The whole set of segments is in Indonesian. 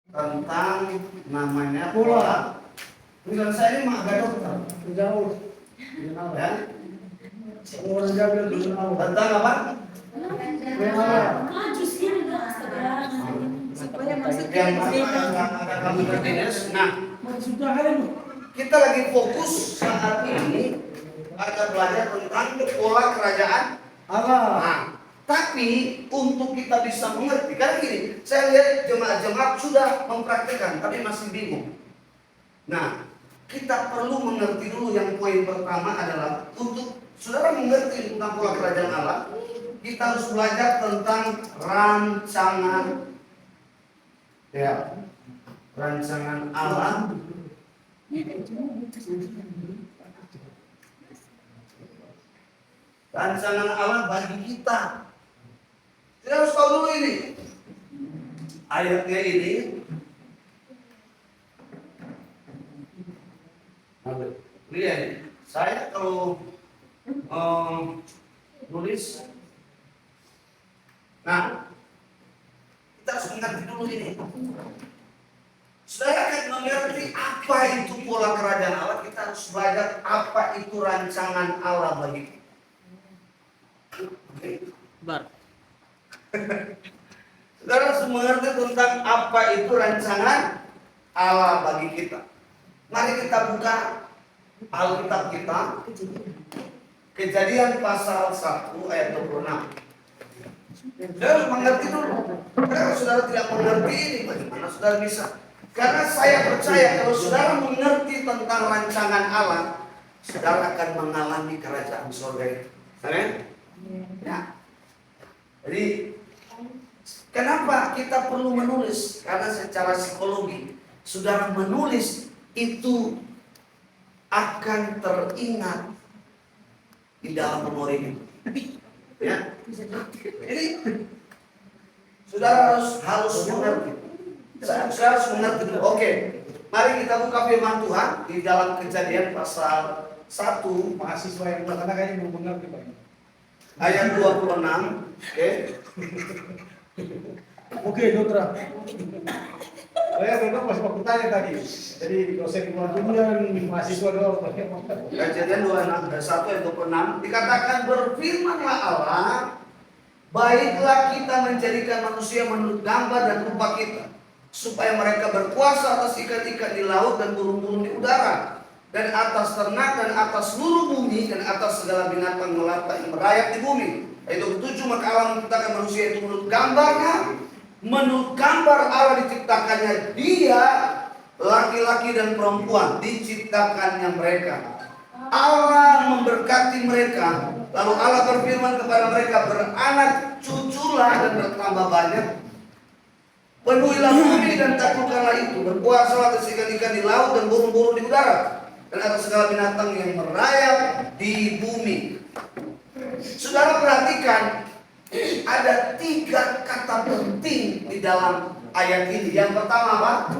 tentang namanya pola. Tulisan saya ini mah agak dokter. Jauh. Ya. Orang jaga dulu. Tentang apa? Yang akan kami berdinas. Nah, kita lagi fokus saat ini akan belajar tentang pola kerajaan Allah. Nah, tapi untuk kita bisa mengerti, karena gini, saya lihat jemaat-jemaat sudah mempraktikkan, tapi masih bingung. Nah, kita perlu mengerti dulu yang poin pertama adalah untuk saudara mengerti tentang pola kerajaan Allah, kita harus belajar tentang rancangan, ya, rancangan Allah. Rancangan Allah bagi kita. Kita harus tahu dulu ini. Ayatnya ini. Lihat, saya kalau nulis, nah, kita harus mengerti dulu ini. Saudara akan mengerti apa itu pola kerajaan Allah. Kita harus belajar apa itu rancangan Allah bagi kita. Bar. Saudara harus mengerti tentang apa itu rancangan Allah bagi kita. Mari kita buka Alkitab kita, Kejadian pasal 1 ayat 26. Saudara harus mengerti dulu. Kalau saudara tidak mengerti ini, bagaimana saudara bisa? Karena saya percaya kalau saudara mengerti tentang rancangan Allah, saudara akan mengalami kerajaan surga itu. Amin? Ya. Jadi kenapa kita perlu menulis? Karena secara psikologi, saudara menulis itu akan teringat di dalam memori. Ya. Jadi saudara harus mengerti. Saudara harus mengerti dulu. Oke. Mari kita buka firman Tuhan di dalam Kejadian pasal 1 Mahasiswa yang belakang kayaknya belum mengerti Pak. ayat 26. Oke. Oke, Dokter. Saya memang masih mau bertanya tadi. Jadi dosen kemudian mahasiswa doang. Kejadian 26 ayat 1 ayat 26 dikatakan, berfirmanlah Allah, baiklah kita menjadikan manusia menurut gambar dan rupa kita, supaya mereka berkuasa atas ikan-ikan di laut dan burung-burung di udara, dan atas ternak dan atas seluruh bumi dan atas segala binatang melata yang merayap di bumi. Ayat 27, maka Allah menciptakan manusia itu menurut gambarnya, menurut gambar Allah diciptakannya dia, laki-laki dan perempuan diciptakannya mereka. Allah memberkati mereka, lalu Allah berfirman kepada mereka, beranak cuculah dan bertambah banyak, penuhilah bumi dan taklukkanlah itu, berkuasalah atas ikan-ikan di laut dan burung-burung di udara, dan atas segala binatang yang merayap di bumi. Saudara perhatikan, ada 3 kata penting di dalam ayat ini. Yang pertama apa?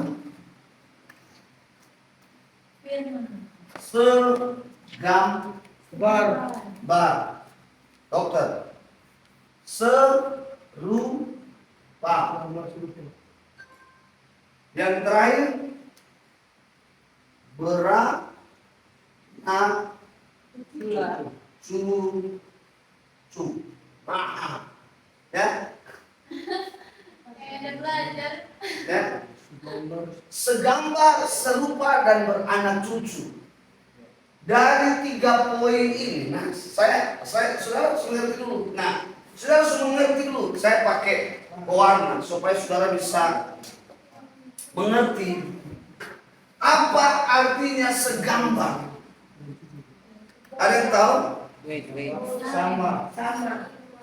Segambar. Dokter. Serupa. Yang terakhir, ya. Ya. Segambar, serupa dan beranak cucu. Dari 3 poin ini, nah saudara harus mengerti dulu. Nah, saudara harus mengerti dulu. Saya pakai pewarna supaya saudara bisa mengerti apa artinya segambar. Ada yang tahu?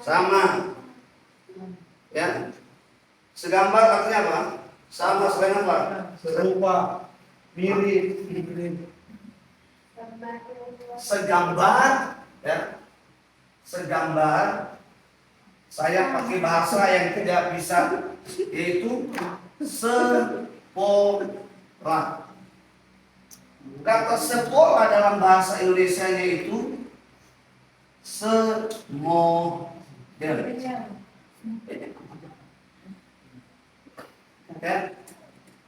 Sama. Ya. Segambar artinya apa? Sama, selain apa? Serupa, mirip. Segambar, ya. Segambar. Saya pakai bahasa yang tidak bisa, yaitu sepola. Kata sepola dalam bahasa Indonesianya itu semodel. Ya.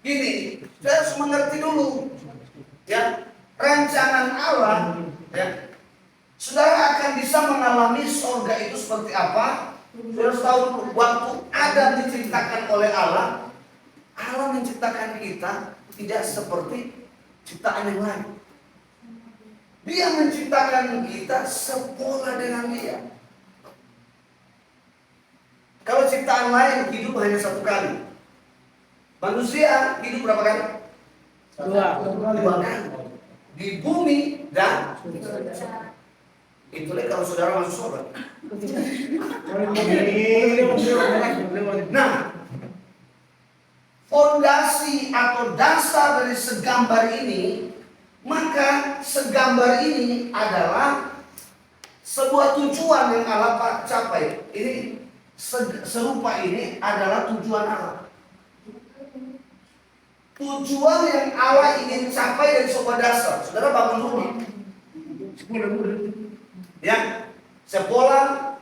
Gini, kita harus mengerti dulu, ya, rancangan Allah, ya. Saudara akan bisa mengalami surga itu seperti apa? Saudara harus tahu dulu, waktu Adam diciptakan oleh Allah, Allah menciptakan kita tidak seperti ciptaan yang lain. Dia menciptakan kita sepola dengan Dia. Kalau ciptaan lain hidup hanya satu kali. Manusia hidup berapa kali? Dua kali. Di bumi dan itulah kalau saudara masuk surga. Nah, fondasi atau dasar dari segambar ini, maka segambar ini adalah sebuah tujuan yang Allah capai. Ini serupa ini adalah tujuan Allah. Tujuan yang Allah ingin capai dari sebuah dasar. Saudara bangun rumah. Ya, sepola,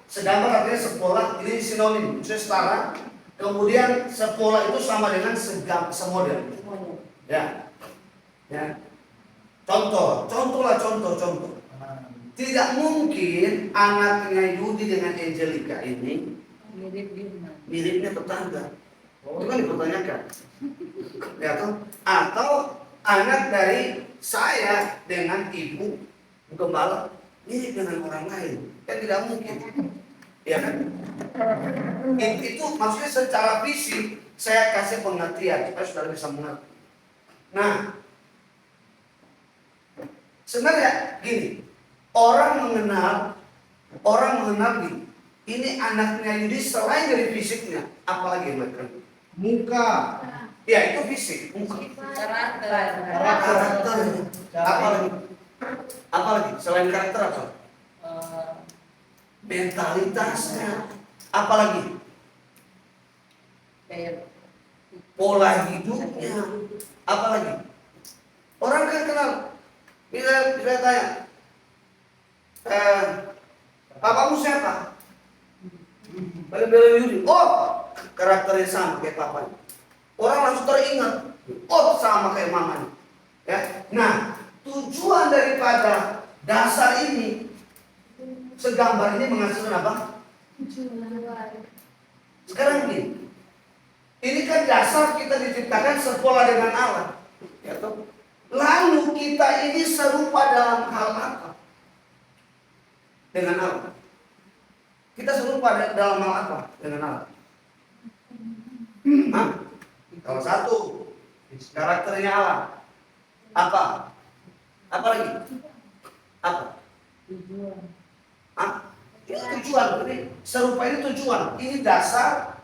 segambar artinya sepola, ini sinonim, maksudnya setara. Kemudian sepola itu sama dengan semodel. Ya, ya. Contoh. Tidak mungkin anaknya Yudi dengan Angelica ini miripnya tetangga. Itu kan dipertanyakan. Ya, atau anak dari saya dengan ibu gembala mirip dengan orang lain. Kan tidak mungkin. Ya kan? Itu maksudnya secara fisik saya kasih pengertian supaya saudara bisa mengerti. Nah, sebenarnya gini, orang mengenal gini, ini anaknya Yudi selain dari fisiknya, apalagi yang mereka? Muka. Ya itu fisik. Muka. Karakter. Apalagi selain karakter apa? Mentalitasnya. Apalagi? Pola hidupnya. Apalagi? Orang kan kenal. Bila tanya, papamu siapa? Bela Yudi. Oh, karakternya sama kayak papanya. Orang langsung teringat. Oh, sama kayak mamanya. Ya. Nah, tujuan daripada dasar ini, segambar ini menghasilkan apa? Sekarang ini kan dasar kita diciptakan sepola dengan Allah. Ya toh? Lalu kita ini serupa dalam hal apa? Dengan Allah. Kita serupa dalam hal apa? Dengan Allah. Salah satu karakternya Allah. Apa? Apa lagi? Apa? Ini tujuan. Ini serupa ini tujuan. Ini dasar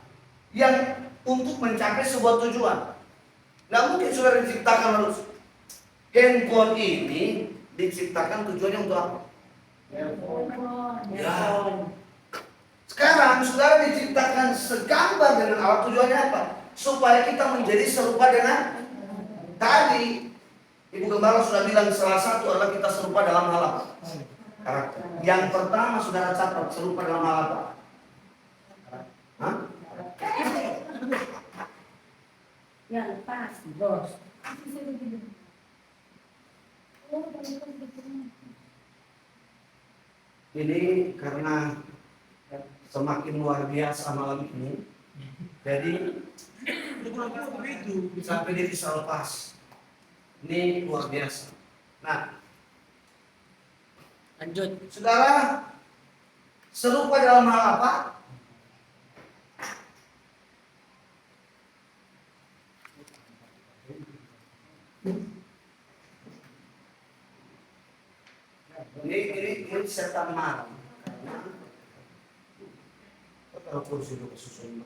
yang untuk mencapai sebuah tujuan. Nggak mungkin sudah diciptakan lalu. Handphone ini diciptakan tujuannya untuk apa? Ya. Sekarang saudara diciptakan segambar dengan Allah, tujuannya apa? Supaya kita menjadi serupa dengan tadi. Ibu Gembala sudah bilang salah satu adalah kita serupa dalam hal apa? Karakter. Yang pertama saudara catat serupa dalam hal apa? Hah? Ya lepas, bos. Ini karena semakin luar biasa malam ini, jadi begitu sampai dia bisa lepas. Ini luar biasa. Nah, lanjut, saudara, serupa dalam hal apa? Ini setan marah. Kalau kursi itu kesusun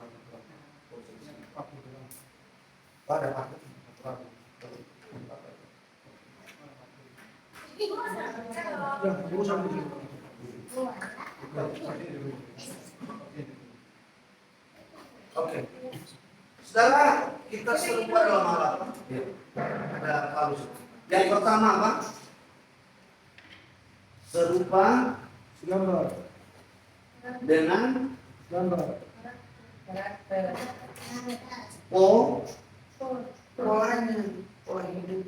pada apa? Oke. Saudara, kita serupa dalam hal apa? Ya. Ada halus. Yang pertama apa? Serupa dengan Gambar. polanya, pola hidup.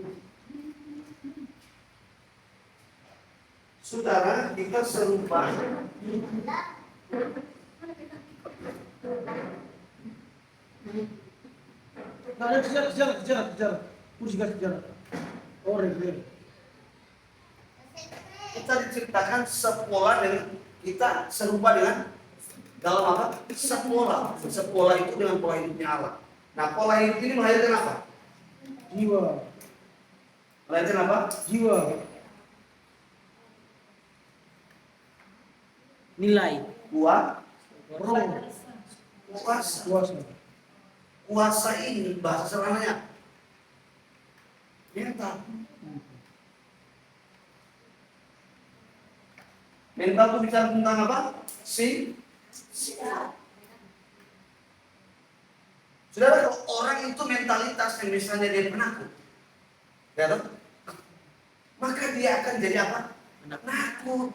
Saudara, kita serupa. Nah, kejar. Kursi kejar. Orang dia. Kita diciptakan sepola dengan kita serupa dengan dalam apa? Sepola. Sepola itu dengan pola hidupnya Allah. Nah, pola hidup ini melahirkan apa? Jiwa. Melahirkan apa? Jiwa. Nilai. Roh. Kuasa. Kuasa. Kuasa ini bahasa sederhananya mental. Mental itu bicara tentang apa? Sikap. Saudara, kalau orang itu mentalitasnya misalnya dia penakut, ya toh? Maka dia akan jadi apa? Penakut.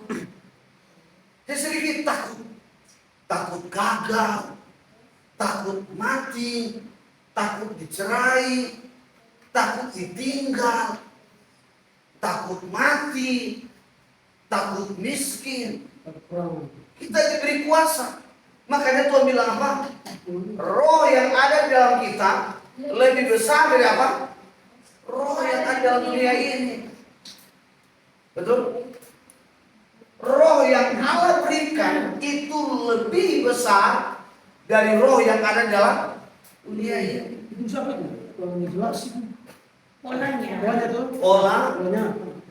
Dia sedikit takut. Takut gagal, takut mati, takut dicerai, takut ditinggal, takut mati, takut miskin. Kita diberi kuasa. Makanya Tuhan bilang apa? Roh yang ada di dalam kita lebih besar dari apa? Roh yang ada dalam dunia ini. Betul? Roh yang Allah berikan itu lebih besar dari roh yang ada dalam dunia ini. Itu siapa itu? Kalau jelas. Polanya. Polanya tuh. Polanya.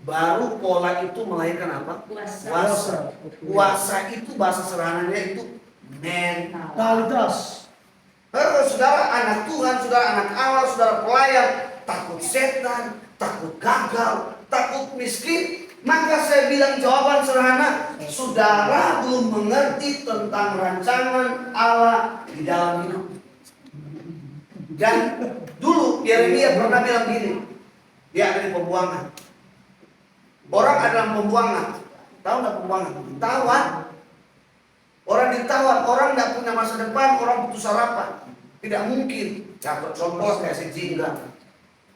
Baru pola itu melahirkan apa? Kuasa. Kuasa itu bahasa sederhananya itu Mentalitas. Kalau saudara anak Tuhan, saudara anak Allah, saudara pelayan, takut setan, takut gagal, takut miskin, maka saya bilang jawaban sederhana, saudara belum mengerti tentang rancangan Allah di dalam hidup. Dan dulu Yeremia pernah bilang gini, dia ada di pembuangan. Orang ada dalam pembuangan. Tahu nggak pembuangan? Tawan. Orang ditawan, orang nggak punya masa depan, orang putus harapan. Tidak mungkin. Contoh kayak si Jingga.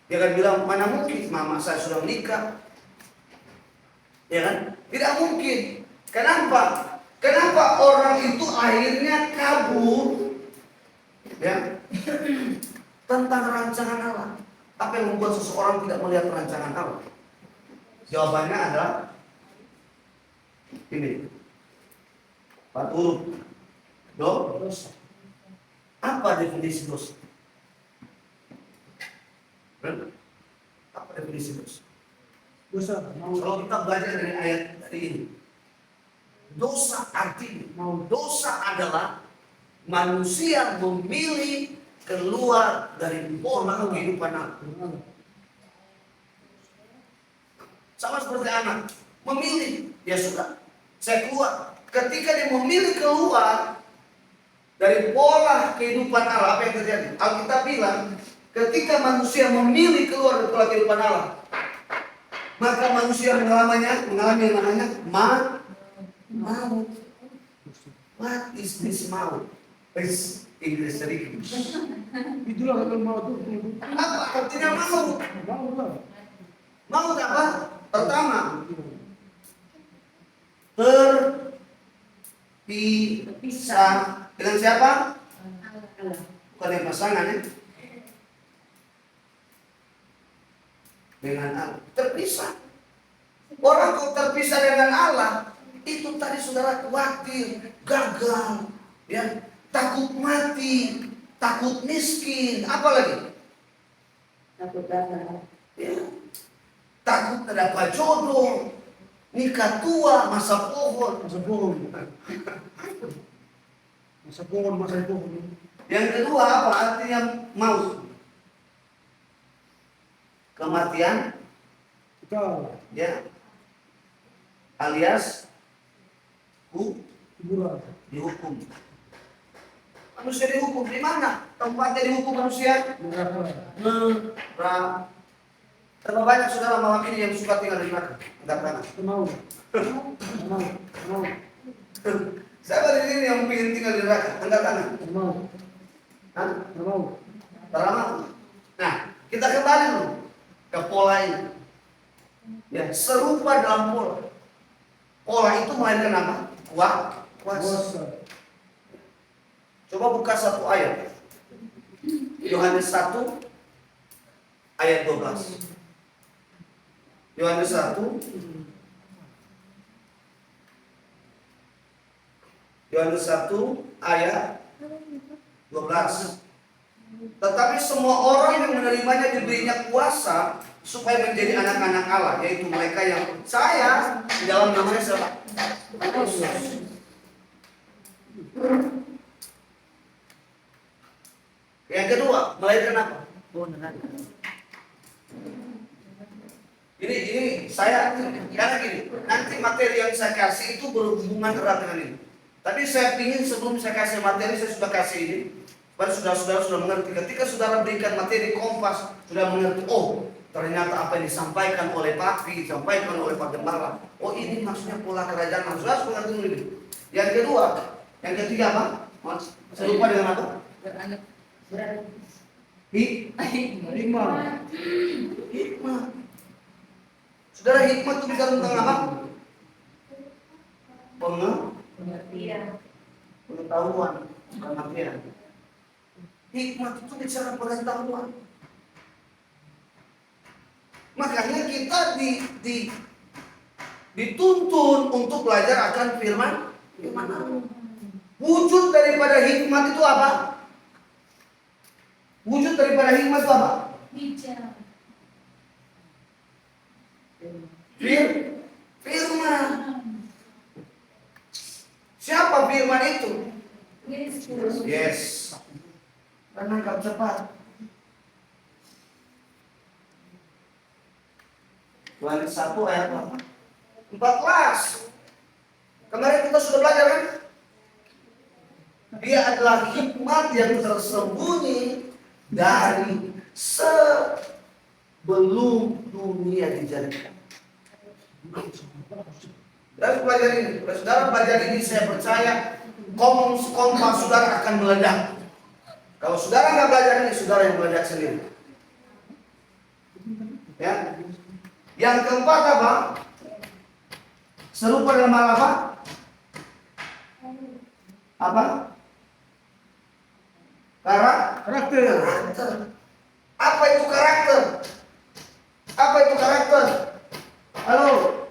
Dia kan bilang, mana mungkin? Mama saya sudah menikah. Ya kan? Tidak mungkin. Kenapa? Kenapa orang itu akhirnya kabur? Ya. Tentang rancangan Allah. Apa yang membuat seseorang tidak melihat rancangan Allah? Jawabannya adalah ini. Empat huruf. Dosa. Apa definisi dosa? Apa definisi dosa? Dosa. Kalau kita belajar dari ayat tadi ini, dosa artinya, dosa adalah manusia memilih keluar dari pola kehidupan Allah. Sama seperti anak, memilih, ya sudah, saya keluar. Ketika dia memilih keluar dari pola kehidupan Allah, apa yang terjadi? Alkitab bilang, ketika manusia memilih keluar dari pola kehidupan Allah, maka manusia mengalami yang namanya maut. What is this maut? Is English sedikit. Itulah kalau mau tuh. Apa artinya maut? Mau lah. Maut apa? Pertama, terpisah dengan siapa? Allah. Bukan yang pasangan ya. Dengan Allah. Terpisah. Orang kok terpisah dengan Allah, itu tadi saudara khawatir, gagal, ya, takut mati, takut miskin, apa lagi? Takut gagal. Ya. Takut tidak dapat jodoh, nikah tua, masa pohon. Masa pohon. Masa pohon. Yang kedua apa artinya maut? Kematian, Kekal. ya, alias Kuburan. dihukum. Manusia dihukum di mana? Tempatnya dihukum manusia? Neraka. Terlalu banyak saudara malam ini yang suka tinggal di neraka. Angkat tangan. Mau. Siapa di sini yang ingin tinggal di neraka? Angkat tangan. Mau. Hah? Mau. Terlalu. Nah, pola ini. Ya, serupa dalam pola. Pola itu melahirkan apa? Kuasa. Coba buka satu ayat. Yohanes 1 ayat 12. Yohanes 1 ayat 12. Tetapi semua orang yang menerimanya diberinya kuasa supaya menjadi anak-anak Allah, yaitu mereka yang percaya di dalam namanya siapa? Yesus. Yang kedua, melahirkan apa? Ini saya karena gini, nanti materi yang saya kasih itu berhubungan erat dengan ini. Tadi saya ingin sebelum saya kasih materi, saya sudah kasih ini. Baru saudara-saudara sudah mengerti. Ketika saudara berikan materi Kompas, sudah mengerti, oh ternyata apa yang disampaikan oleh Papi, disampaikan oleh Pak Gembala. Oh ini maksudnya pola kerajaan. Saudara sudah mengerti ini. Yang kedua, yang ketiga apa? Saya lupa dengan apa? Hikmah. Saudara, hikmah itu bisa tentang apa? Pengetahuan, pengertian. Hikmah itu bicara pengetahuan. Makanya kita dituntun untuk belajar akan firman Allah. Wujud daripada hikmat itu apa? Wujud daripada hikmat itu apa? Firman. Siapa firman itu? Yes. Menangkap cepat. Yohanes 1 ayat 14. Kemarin kita sudah belajar kan? Dia adalah hikmat yang tersembunyi dari sebelum dunia dijadikan. Dan belajar ini, saudara belajar ini, saya percaya kompas saudara akan meledak. Kalau saudara nggak belajar ini, saudara yang meledak sendiri. Ya. Yang keempat apa? Serupa dalam hal apa? Apa? Karakter. Apa itu karakter? Apa itu karakter? Halo.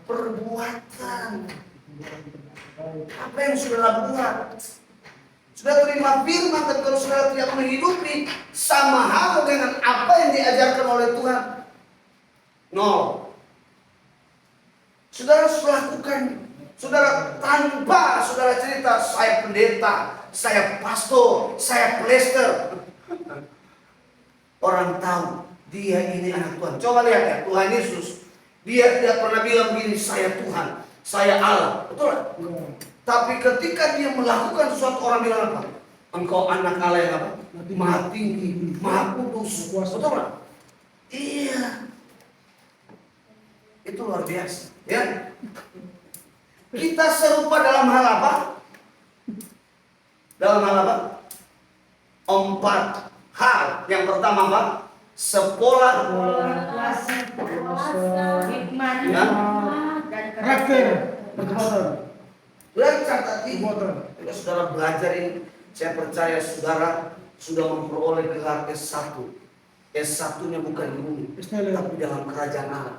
Perbuatan. Apa yang saudara buat? Sudah terima firman, tapi kalau saudara tidak menghidupi, sama hal dengan apa yang diajarkan oleh Tuhan. No. Saudara harus lakukan. Saudara tanpa saudara cerita, saya pendeta, saya pastor, saya plester. Orang tahu dia ini anak Tuhan. Coba lihat ya, Tuhan Yesus. Dia tidak pernah bilang begini, saya Tuhan, saya Allah. Betul kan? Tapi ketika dia melakukan sesuatu, orang bilang apa? Engkau anak Allah yang apa? Maha tinggi, maha kudus. Betul kan? Iya. Itu luar biasa. Ya. Kita serupa dalam hal apa? Dalam hal apa? 4 hal. Yang pertama apa? Sepola, hikmat, ya. dan Karakter. Perbuatan. Dan catat ini. Kalau saudara belajar ini, saya percaya saudara sudah memperoleh gelar S1. S1-nya bukan di bumi, tapi dalam kerajaan Allah.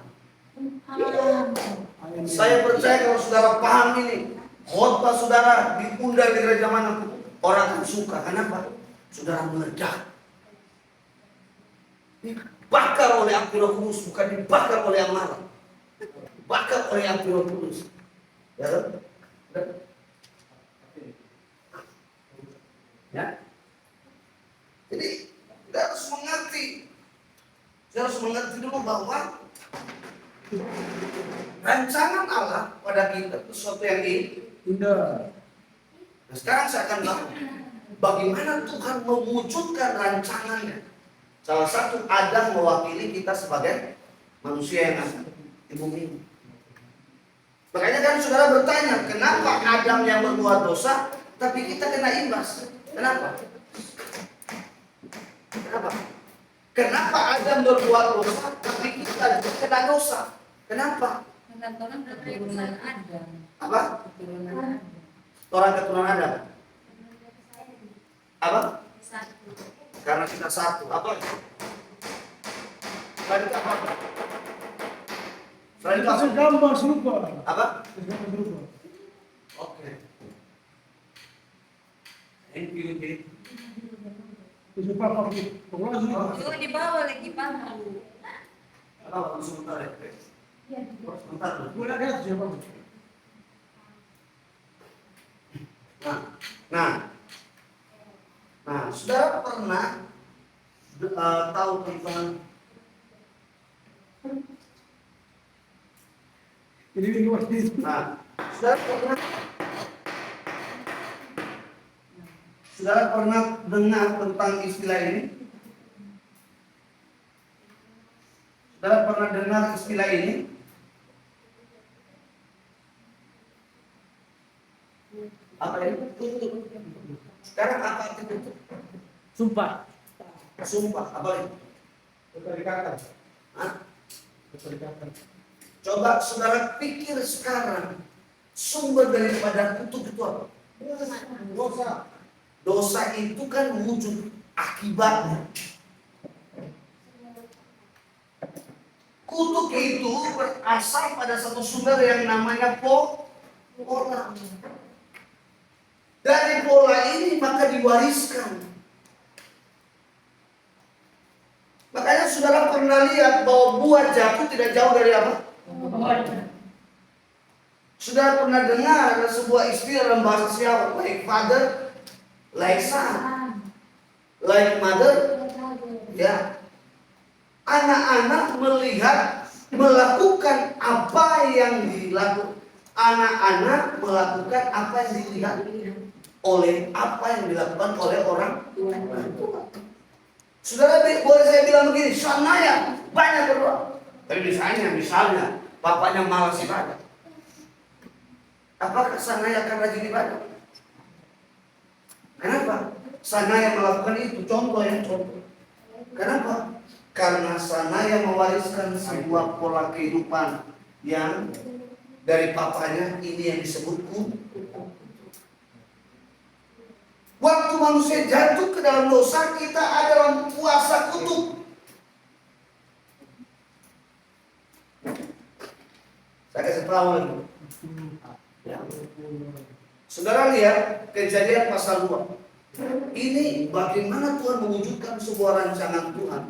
Saya percaya kalau saudara paham ini, khotbah saudara diundang di gereja mana, orang akan suka. Kenapa? Saudara meledak. Dibakar oleh api Roh Kudus, bukan dibakar oleh amarah. Dibakar oleh api Roh Kudus. Ya, ya. Jadi kita harus mengerti. Kita harus mengerti dulu bahwa rancangan Allah pada kita itu sesuatu yang indah. Nah, sekarang saya akan bilang bagaimana Tuhan mewujudkan rancangannya. Salah satu Adam mewakili kita sebagai manusia yang ada di bumi ini. Makanya kan saudara bertanya, kenapa Adam yang berbuat dosa, tapi kita kena imbas? Kenapa? Kenapa? Kenapa Adam berbuat dosa, tapi kita juga kena dosa? Kenapa? Karena orang keturunan Adam. Apa? Keturunan Adam. Orang keturunan Adam. Apa? Satu. Karena kita satu. Apa? Selain itu apa? Selain itu apa? Segambar serupa. Apa? Segambar serupa. Oke. Thank you, Dave. Serupa apa? Pokoknya serupa. Itu dibawa lagi paman. Apa? Sebentar ya. Sebentar. Boleh ada siapa? Nah, saudara pernah tahu tentang Ini waktu itu. Saudara pernah dengar tentang istilah ini? Saudara pernah dengar istilah ini? Apa ini? Sekarang apa itu? Sumpah. Sumpah. Apa ini? Keterikatan. Hah? Keterikatan. Coba saudara pikir sekarang sumber daripada kutuk itu apa? Dosa. Dosa itu kan wujud akibatnya. Kutuk itu berasal pada satu sumber yang namanya pola. Dari pola ini maka diwariskan. Makanya saudara pernah lihat bahwa buah jatuh tidak jauh dari apa? Saudara pernah dengar ada sebuah istilah dalam bahasa Siaw, like father, like son, like mother. Ya, anak-anak melihat melakukan apa yang dilakukan. Anak-anak melakukan apa yang dilihat oleh apa yang dilakukan oleh orang tua. Saudara boleh saya bilang begini, Sanaya banyak berdoa. Tapi misalnya bapaknya malas ibadah. Apakah Sanaya akan rajin ibadah? Kenapa? Sanaya melakukan itu, contoh. Kenapa? Karena Sanaya mewariskan sebuah pola kehidupan yang dari papanya, ini yang disebut kutuk. Waktu manusia jatuh ke dalam dosa, kita ada dalam kuasa kutuk. Saya kasih tahu lagi. Ya. Saudara lihat Kejadian pasal 2. Ini bagaimana Tuhan mewujudkan sebuah rancangan Tuhan.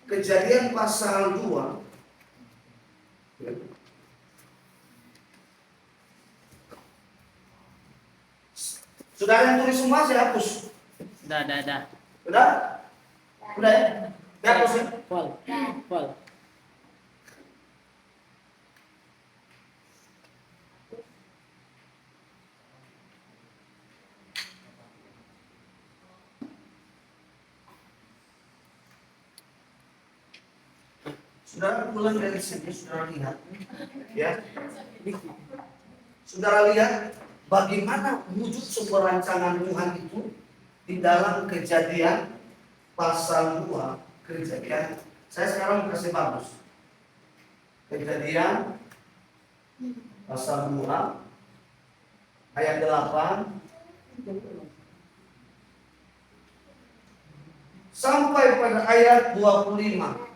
Kejadian pasal 2. Saudara yang tulis semua saya hapus. Dah. Udah? Udah ya? Dihapus ya? Pol. Saudara pulang dari sini, saudara lihat, ya. Saudara lihat bagaimana wujud sebuah rancangan Tuhan itu di dalam Kejadian pasal 2. Kejadian, saya sekarang kasih bagus. Kejadian pasal 2 ayat 8 sampai pada ayat 25.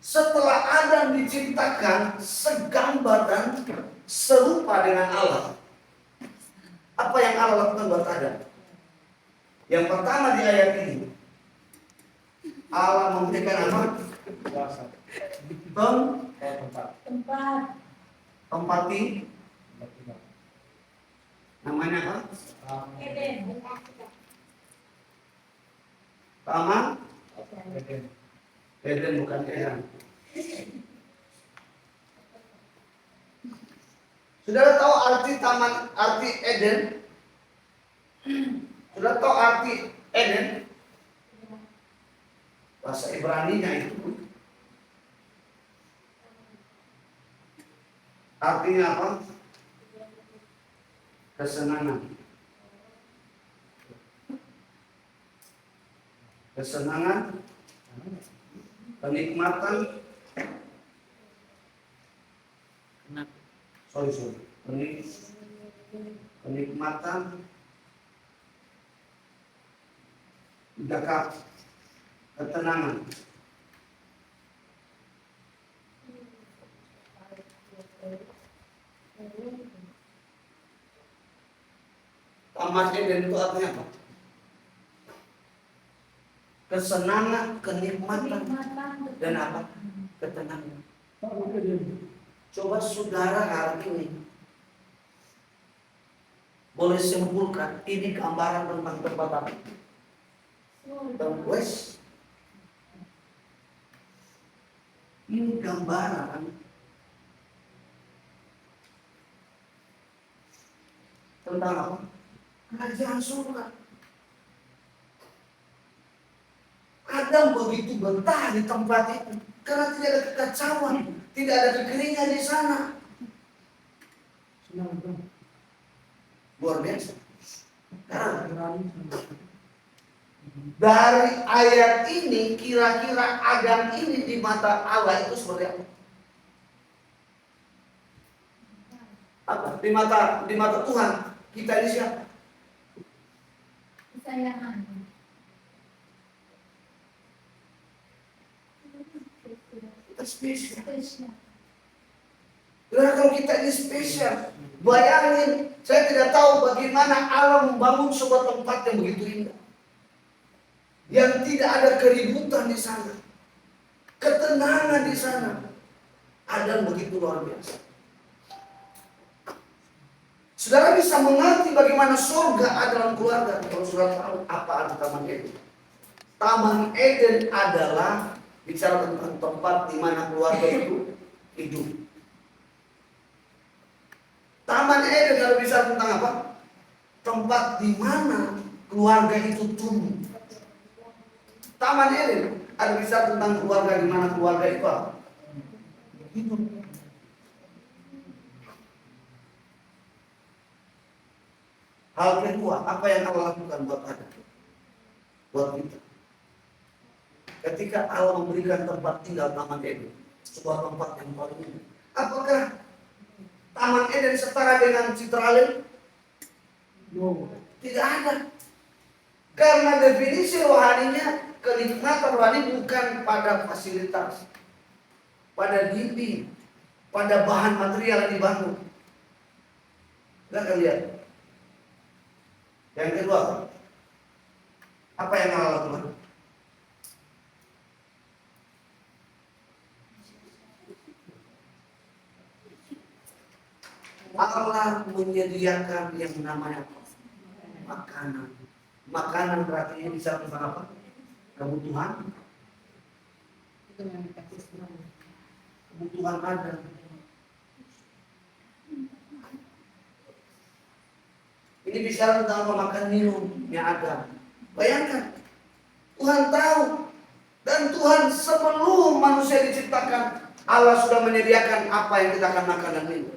Setelah Adam diciptakan segambar dan serupa dengan Allah. Apa yang Allah lakukan buat Adam? Yang pertama di ayat ini, Allah memberikan apa? Kuasa. Tempat. Tempati. Namanya apa? Eden. Taman Eden. Eden, bukan Eden. Saudara tahu arti arti Eden? Saudara tahu arti Eden? Bahasa Ibrani-nya itu artinya apa? kesenangan, kesenangan, kenikmatan, Kenapa? kenikmatan, dekap, ketenangan. Taman Eden itu artinya apa? Kesenangan, kenikmatan, dan apa? Ketenangan. Coba saudara hari ini boleh simpulkan ini gambaran tentang tempat apa? Tentang West. Ini gambaran tentang apa? Kerajaan surga. Adam begitu betah di tempat itu karena tidak ada kekacauan, tidak ada kekeringan di sana. Luar biasa. Karena dari ayat ini kira-kira Adam ini di mata Allah itu seperti apa? Apa? Di mata Tuhan kita ini siapa? Kesayangan. Kita spesial. Spesial. Karena kalau kita ini spesial, bayangin, saya tidak tahu bagaimana Allah membangun sebuah tempat yang begitu indah, yang tidak ada keributan di sana, ketenangan di sana, ada begitu luar biasa. Saudara bisa mengerti bagaimana surga ada dalam keluarga kalau saudara tahu apa arti Taman Eden. Taman Eden adalah bicara tentang tempat di mana keluarga itu hidup. Taman Eden adalah bicara tentang apa? Tempat di mana keluarga itu tumbuh. Taman Eden ada bicara tentang keluarga di mana keluarga itu apa? Hidup. Hal kedua, apa yang Allah lakukan buat Adam? Buat kita. Ketika Allah memberikan tempat tinggal Taman Eden, sebuah tempat yang paling indah. Apakah Taman Eden setara dengan Citralen? Tidak ada. Karena definisi rohaninya, kenikmatan rohani bukan pada fasilitas, pada dinding, pada bahan material yang dibangun. Kita lihat. Yang kedua, apa yang Allah lakukan? Allah menyediakan yang namanya makanan. Makanan berarti bisa tentang apa? Kebutuhan. Kebutuhan ada. Ini bicara tentang makan minum yang ada. Bayangkan, Tuhan tahu. Dan Tuhan sebelum manusia diciptakan, Allah sudah menyediakan apa yang kita akan makan dan minum.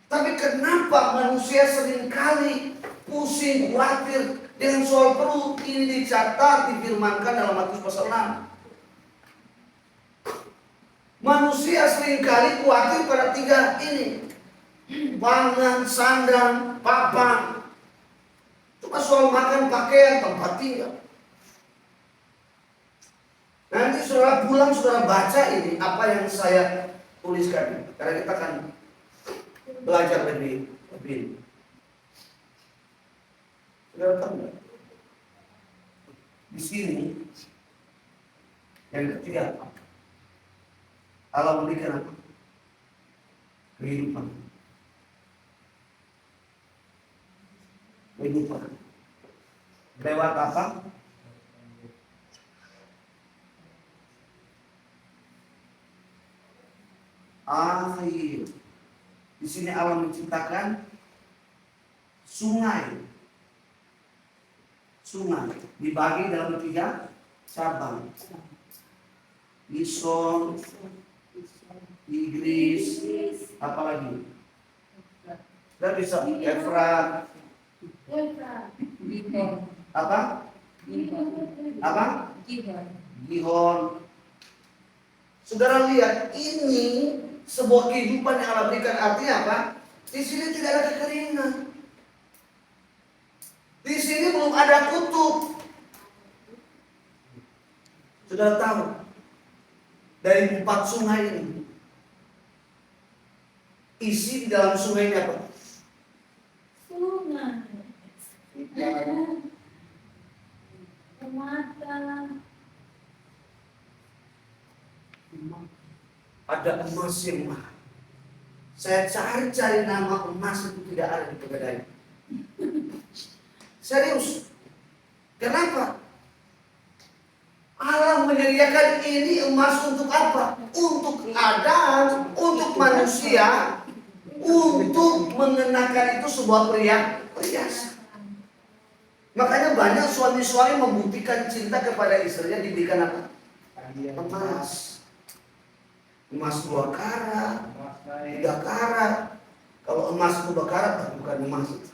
Tapi kenapa manusia seringkali pusing, khawatir dengan soal perut? Ini dicatat, difirmankan dalam Matius pasal 6. Manusia seringkali khawatir pada tiga ini. Pangan, sandang, papan. Cuma soal makan, pakaian, tempat tinggal. Nanti saudara pulang, saudara baca ini apa yang saya tuliskan. Karena kita akan belajar lebih. Saudara tahu nggak? Di sini yang ketiga, Allah memberikan apa? Kehidupan. Lewat apa? Air. Di sini Allah menciptakan sungai. Sungai dibagi dalam 3 cabang. Ison, Tigris, apalagi Dan bisa Efrat, Gihon. apa? Apa? Gihon. Gihon. Saudara lihat, ini sebuah kehidupan yang Allah berikan. Artinya apa? Di sini tidak ada kekeringan. Di sini belum ada kutub. Saudara tahu, dari 4 sungai ini, isi di dalam sungai ini apa? Sungai. Mata. Ada emas yang mahal. Saya cari-cari nama emas itu tidak ada di Pegadaian. Serius. Kenapa? Allah menyediakan ini emas untuk apa? Untuk Adam, untuk manusia, untuk mengenakan itu sebuah perhiasan. Makanya banyak suami-suami membuktikan cinta kepada istrinya diberikan apa? Emas. Emas 2 karat, 3 karat. Kalau emas 2 karat bukan emas itu.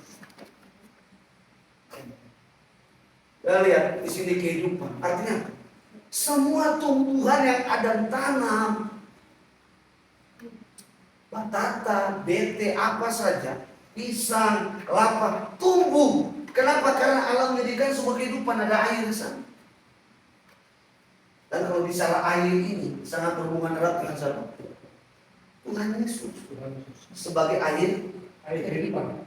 Kita lihat di sini kehidupan. Artinya apa? Semua tumbuhan yang Adam tanam, batata, bete, apa saja, pisang, kelapa, tumbuh. Kenapa? Karena Allah menjadikan sebuah kehidupan, ada air di sana. Dan kalau bicara air ini sangat berhubungan erat dengan siapa? Tuhan Yesus sebagai air kehidupan.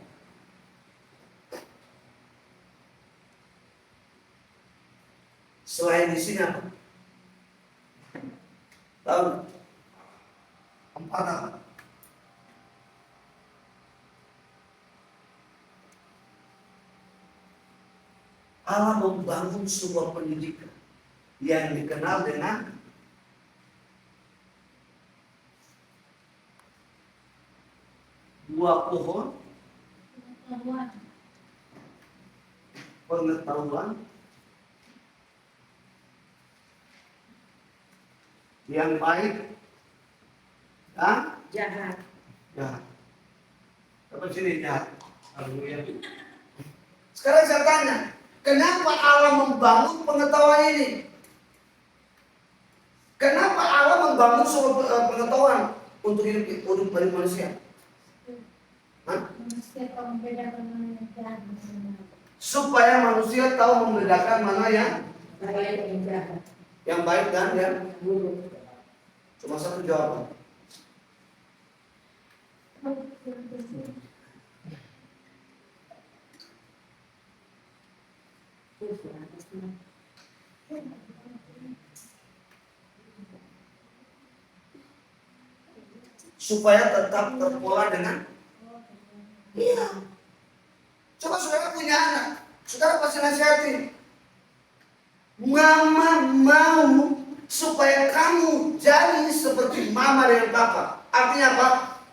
Selain di sini apa? Tahu? 4 apa? Allah membangun sebuah pendidikan yang dikenal dengan buah pohon pengetahuan yang baik dan Jahat. jahat. Apa sini jahat? Haleluya. Sekarang saya tanya, kenapa Allah membangun pengetahuan ini? Kenapa Allah membangun sebuah pengetahuan untuk hidup dari manusia? Hah? Supaya manusia tahu membedakan mana yang baik dan yang buruk. Cuma satu jawaban. Supaya tetap terpola dengan iya. Coba saudara punya anak, saudara pasti nasihatin. Mama mau supaya kamu jadi seperti mama dengan papa. Artinya apa?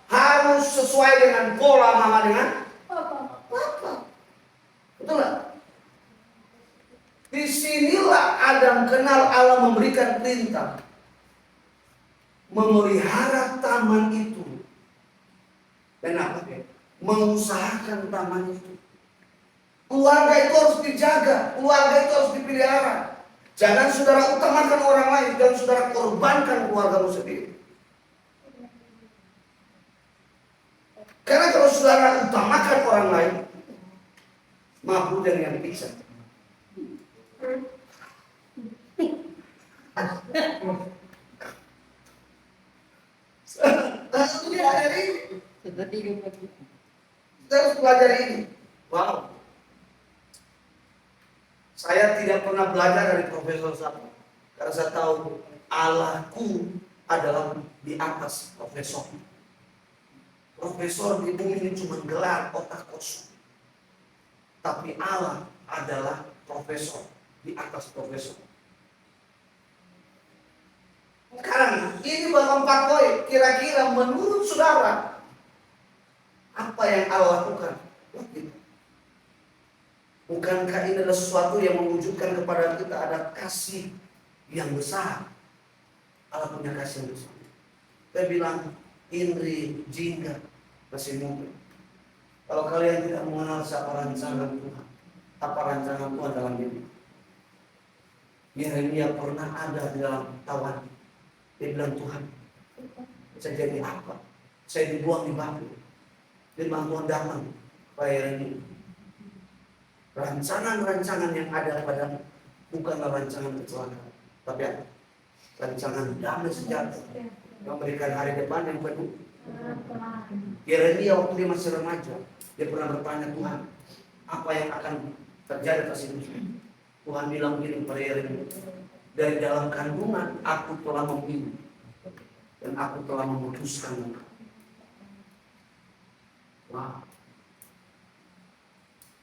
Harus sesuai dengan pola mama dengan papa. Betul nggak? Disinilah Adam kenal Allah memberikan perintah memelihara taman itu. Kenapa? Mengusahakan taman itu. Keluarga itu harus dijaga, keluarga itu harus dipelihara. Jangan saudara utamakan orang lain, dan saudara korbankan keluargamu sendiri. Karena kalau saudara utamakan orang lain, mampu dengan yang bisa. Harus belajar ini. Kita harus belajar ini. Wow. Saya tidak pernah belajar dari Profesor Satu. Karena saya tahu Allahku adalah di atas profesor. Profesor di bumi ini cuma gelar otak kosong. Tapi Allah adalah profesor di atas profesor. Sekarang ini baru 4 poin. Kira-kira menurut saudara apa yang Allah lakukan? Bukankah ini adalah sesuatu yang mewujudkan kepada kita ada kasih yang besar? Allah punya kasih yang besar. Saya bilang Indri, Jingga masih muda. Kalau kalian tidak mengenal siapa rancangan Tuhan, apa rancangan Tuhan dalam hidup. Yeremia pernah ada di dalam tawan. Dia bilang, Tuhan, saya jadi apa? Saya dibuang di batu. Dia bilang, Tuhan datang kepada Yeremia. Rancangan-rancangan yang ada padamu bukanlah rancangan kecelakaan, tapi apa? Rancangan damai sejahtera, memberikan hari depan yang penuh. Yeremia waktu dia masih remaja, dia pernah bertanya, Tuhan, apa yang akan terjadi atas hidup? Tuhan bilang begini kepada Yeremia, dari dalam kandungan aku telah memilih dan aku telah memutuskan engkau. Wow.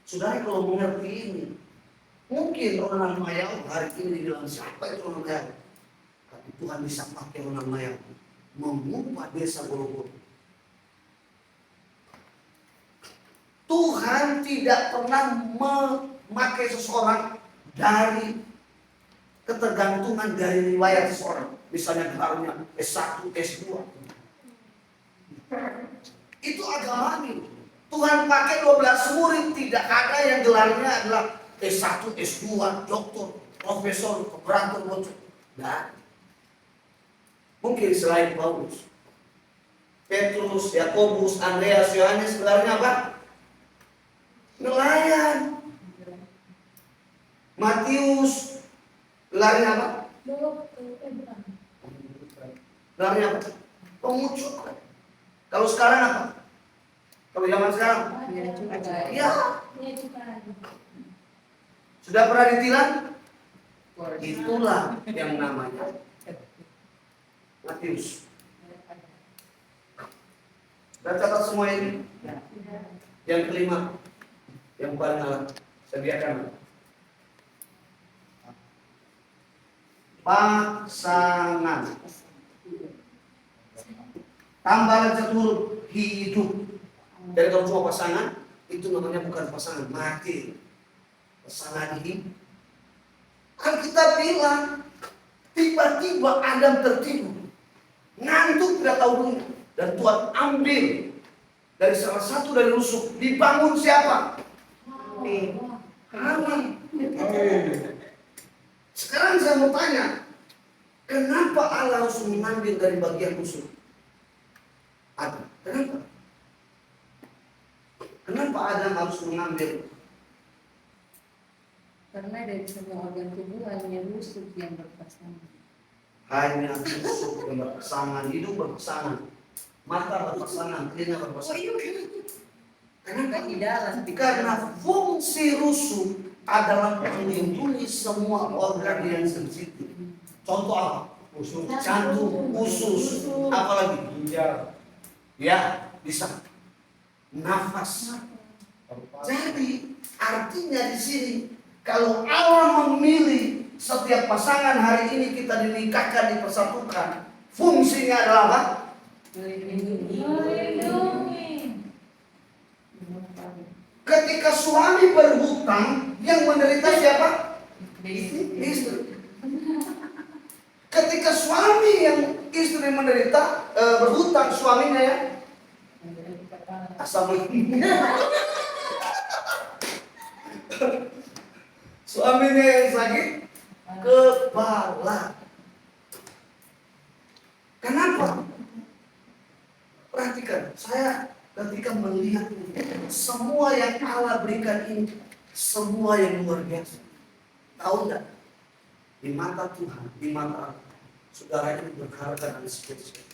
Saudara kalau mengerti ini, mungkin orang Mayau hari ini dibilang siapa itu orang Mayau? Tapi Tuhan bisa pakai orang Mayau mengubah desa Golgota. Tuhan tidak pernah memakai seseorang dari ketergantungan dari riwayat seseorang. Misalnya gelarnya S1, S2. Itu agamanya. Tuhan pakai 12 murid, tidak ada yang gelarnya adalah S1, S2, doktor, profesor, operator, bocor. Nah, mungkin selain Paulus, Petrus, Yakobus, Andreas, Yohanes, gelarnya apa? Nelayan. Matius, gelarnya apa? Gelarnya apa? Pengucut. Kalau sekarang apa? Kalau zaman sekarang? Ya. Sudah pernah ditilang? Itulah yang namanya Matius. Dan catat semua ini. Yang kelima, yang paling alat, sediakan pasangan. Tambah satu huruf, hidup. Jadi kalau cuma pasangan, itu namanya bukan pasangan, mati. Pasangan hidup. Kan kita bilang, tiba-tiba Adam tertidur, ngantuk tidak tahu dulu, dan Tuhan ambil dari salah satu dari rusuk, dibangun siapa? Hawa. Sekarang saya mau tanya, kenapa Allah harus mengambil dari bagian rusuk? Adam, kenapa? Kenapa Adam harus mengambil? Karena dari semua organ tubuh hanya rusuk yang berpasangan. Hanya rusuk yang berpasangan, hidung berpasangan, mata berpasangan, telinga berpasangan. Kenapa? Di dalam. Karena fungsi rusuk adalah melindungi semua organ yang sensitif. Contoh apa? Usus, Jantung, usus, apalagi ginjal, ya bisa nafas. Jadi artinya di sini kalau Allah memilih setiap pasangan hari ini kita dinikahkan, dipersatukan, fungsinya adalah apa? Melindungi. Ketika suami berhutang, yang menderita siapa? Istri. Ketika suami yang istri menderita berhutang, suaminya ya asal suaminya yang sakit kepala. Kenapa? Perhatikan, saya ketika melihat semua yang Allah berikan ini, semua yang luar biasa. Tahu enggak? Di mata Tuhan, di mata Allah, saudara ini berharga dan spesial.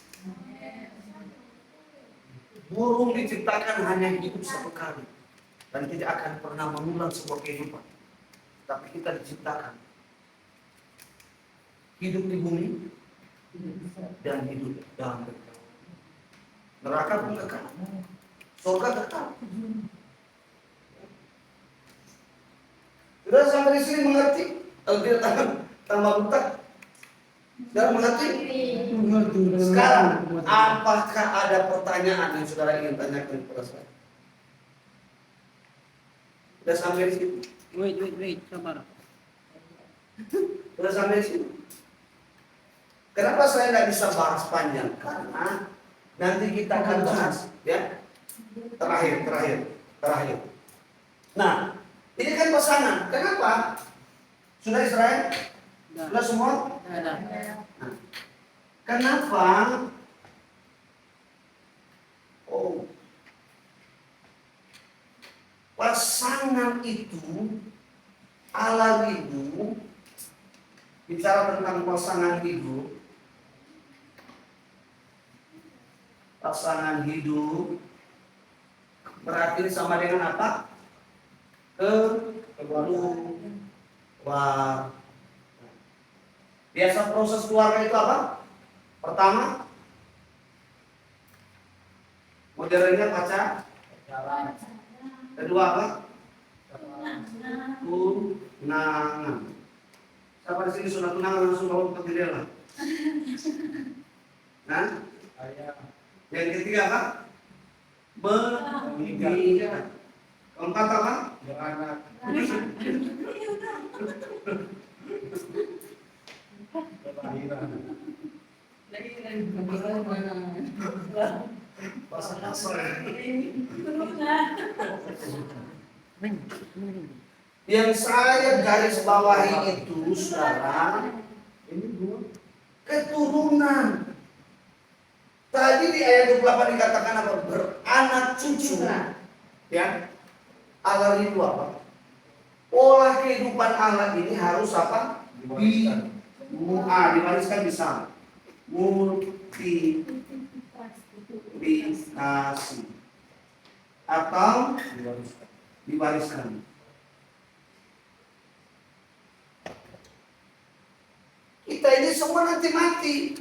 Burung diciptakan hanya hidup satu kali dan tidak akan pernah mengulang sebuah kehidupan. Tapi kita diciptakan hidup di bumi dan hidup dalam kekal. Neraka pun kekal, surga kekal. Sudah sampai di sini mengerti? Kalau tidak tambah buta, sudah mengerti? Sekarang, apakah ada pertanyaan yang saudara ingin tanyakan kepada saya? Sudah sampai di sini? Wait, sabar. Sudah sampai di sini? Kenapa saya tidak bisa bahas panjang? Karena nanti kita akan bahas, ya. Terakhir. terakhir. Nah, ini kan pasangan. Kenapa? Sudah Israel? Sudah semua? Ada. Nah, kenapa? Oh, pasangan itu Allah ridho. Bicara tentang pasangan hidup, pasangan hidup berarti sama dengan apa? Keluarga. Biasa proses keluarga itu apa? Pertama, modernnya pacar. Kedua apa? Tunangan. Siapa di sini sudah tunangan langsung bawa ke jendela? Nah, yang ketiga apa? Menikah. Keempat apa? Beranak. Bahasa kasar. Yang saya garis bawahi itu, saudara, Ini dua. keturunan. Tadi di ayat 28 dikatakan apa? Beranak cucu. Ya. Allah ridho apa? Pola kehidupan Allah ini harus apa? Diwariskan bisa. Multiplikasi atau diwariskan. Kita ini semua nanti mati.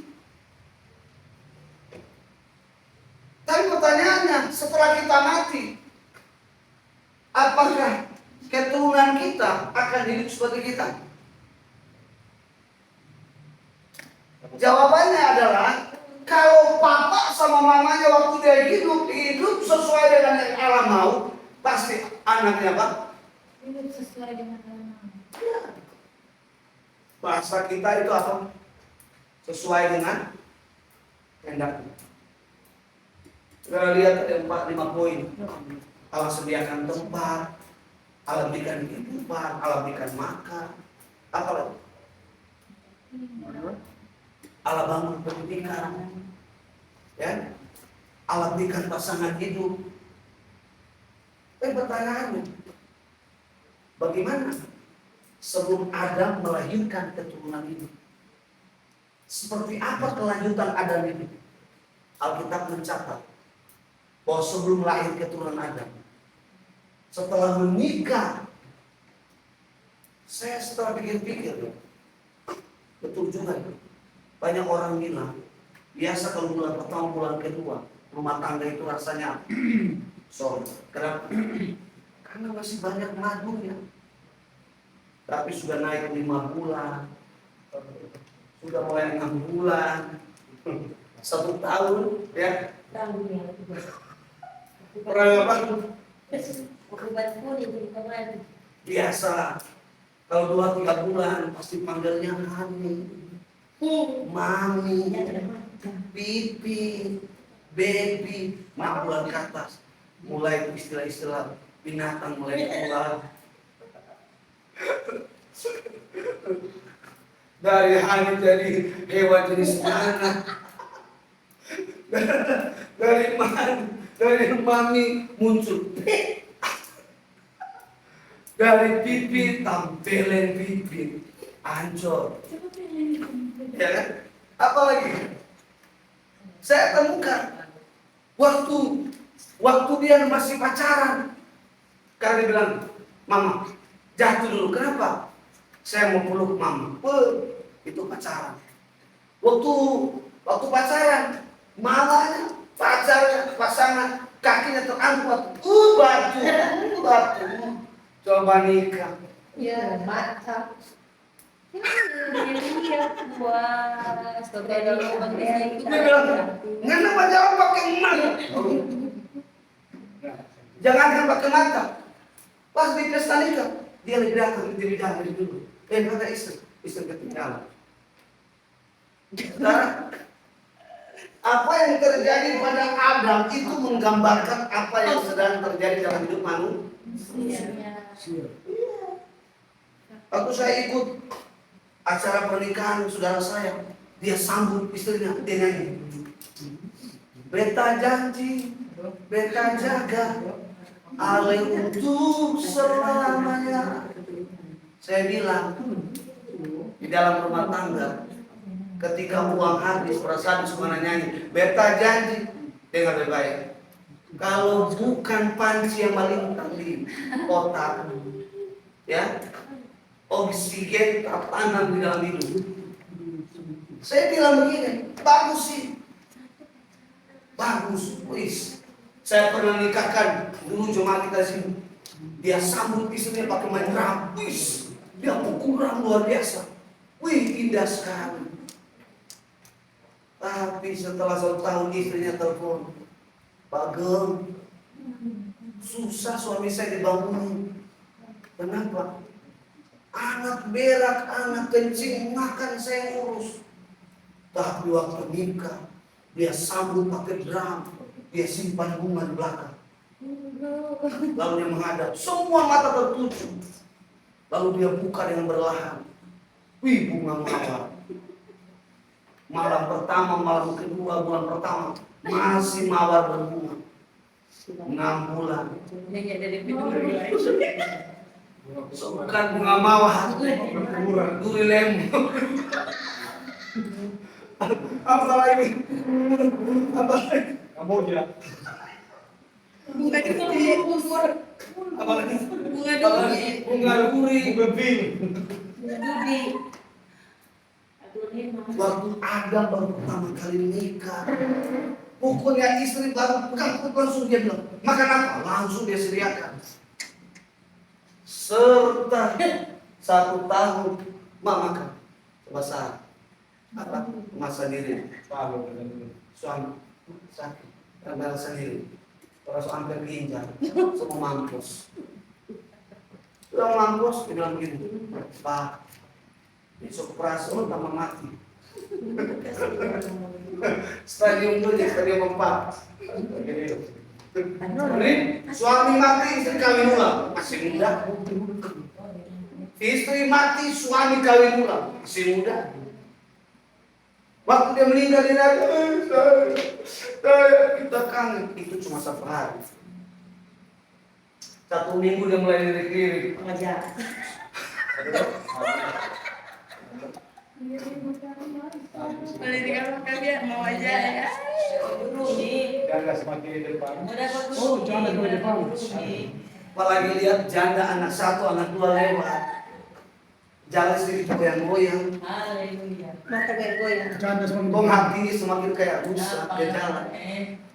Tapi pertanyaannya, setelah kita mati, apakah keturunan kita akan hidup seperti kita? Jawabannya adalah, kalau papa sama mamanya waktu dia hidup sesuai dengan yang Allah mau, pasti anaknya apa? Hidup sesuai dengan alam. Bahasa kita itu apa? Sesuai dengan kehendaknya. Kita lihat ada 4-5 poin. Allah sediakan tempat, Allah berikan kehidupan, Allah berikan makan. Apa lagi? Allah bangun pendidikan. Ya. Allah berikan pasangan hidup. Pertanyaannya, bagaimana sebelum Adam melahirkan keturunan ini? Seperti apa kelanjutan Adam ini? Alkitab mencatat bahwa sebelum lahir keturunan Adam, setelah menikah, saya setelah pikir-pikir, betul juga itu. Banyak orang bilang, biasa kalau bulan pertama, bulan kedua, rumah tangga itu rasanya sorry. Kenapa? Karena masih banyak madunya. Tapi sudah naik 5 bulan, sudah mulai 6 bulan, 1 tahun, ya. Pernah apa? Biasa, kalau 2-3 bulan pasti panggilnya mami, pipi, baby. 6 bulan ke atas, mulai istilah-istilah binatang mulai keluar. Dari hanya jadi hewan jenis mana? Dari mana? Dari mami muncul. Dari pipi tampilin pipi, ancur. Ya kan? Apalagi? Saya temukan waktu dia masih pacaran, karena dia bilang, mama jatuh dulu. Kenapa? Saya mau peluk mama. Itu pacaran. Waktu pacaran, mamanya, pacarnya, pasangan, kakinya terangkat. Batu. Coba nikah. Ya, mantap. Lihat puas. Dia bilang, kenapa jangan pakai mata? Jangan pakai mata. Pas di pesta nikah, dia lebih datang dari dulu. Kata istri ketinggalan. Saudara, Apa yang terjadi pada Adam itu menggambarkan apa yang sedang terjadi dalam hidup manusia. Waktu saya ikut acara pernikahan saudara saya, dia sambut istrinya, dia nyanyi. Beta janji, beta jaga, ale untuk selamanya. Saya bilang, di dalam rumah tangga, ketika uang habis, perasaan semua nyanyi, beta janji, dengar baik-baik. Kalau bukan panci yang melintang di otak, ya, oksigen tertanam di dalam hidup. Saya bilang begini, bagus sih, bagus, wis. Saya pernah nikahkan dulu cuma kita sini. Dia sambut istrinya pakai main drum, wis. Dia pukul drum luar biasa, wih indah sekali. Tapi setelah 1 tahun istrinya telepon, Bagel, susah suami saya dibangunin. Kenapa? Anak berak, anak kencing, makan saya urus. Tapi waktu nikah, dia sambut pakai drum, dia simpan bunga di belakang. Lalu dia menghadap, semua mata tertuju. Lalu dia buka dengan berlahan. Wih, bunga mawar. Malam pertama, malam kedua, bulan pertama masih mawar berbunga. 6 bulan. Bukan bunga mawar, duri lembu. Apa lagi? Apa lagi? Kamboja. Bunga duri. Apa lagi? Bunga Apa lagi? duri. Bunga duri. Bebing. Bunga duri. Waktu Adam baru pertama kali nikah, pokoknya istri baru pegang langsung dia bilang, makan apa? Langsung dia sediakan. Serta 1 tahun makan. Coba saat apa? Masa diri. Suami sakit. Karena sendiri. Terus hampir ginjal. Semua mampus. Sudah mampus, dia bilang begini, Pak, besok operasi tambah mati. Stadium 2 jadi stadium 4. Ini suami mati, istri kawin ulang, masih muda. Istri mati, suami kawin ulang, masih muda. Waktu dia meninggal dia kita kangen, itu cuma 1 hari. 1 minggu dia mulai lirik-lirik. Pendidikan kalian mau aja ya. Jangan semakin di depan. Oh, jangan di depan. Apalagi lihat janda anak 1, anak 2 lewat. Jalan sedikit goyang-goyang. Mata goyang-goyang. Jangan semakin. Kong hati semakin kayak rusak dia jalan.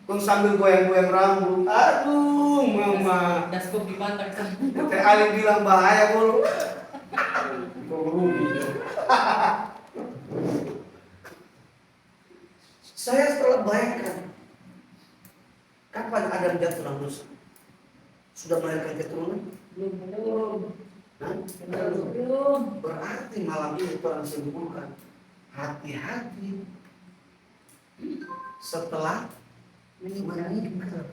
Kong sambil goyang-goyang rambut. Aduh, mama. Daskop di pantai kan. Teh Ali bilang bahaya bolu. Rugi. Saya setelah bayangkan, kapan Adam jatuh dalam dosa? Sudah melahirkan keturunan? Belum. Hah? Belum. Berarti malam ini Tuhan sembuhkan. Hati-hati setelah menikah.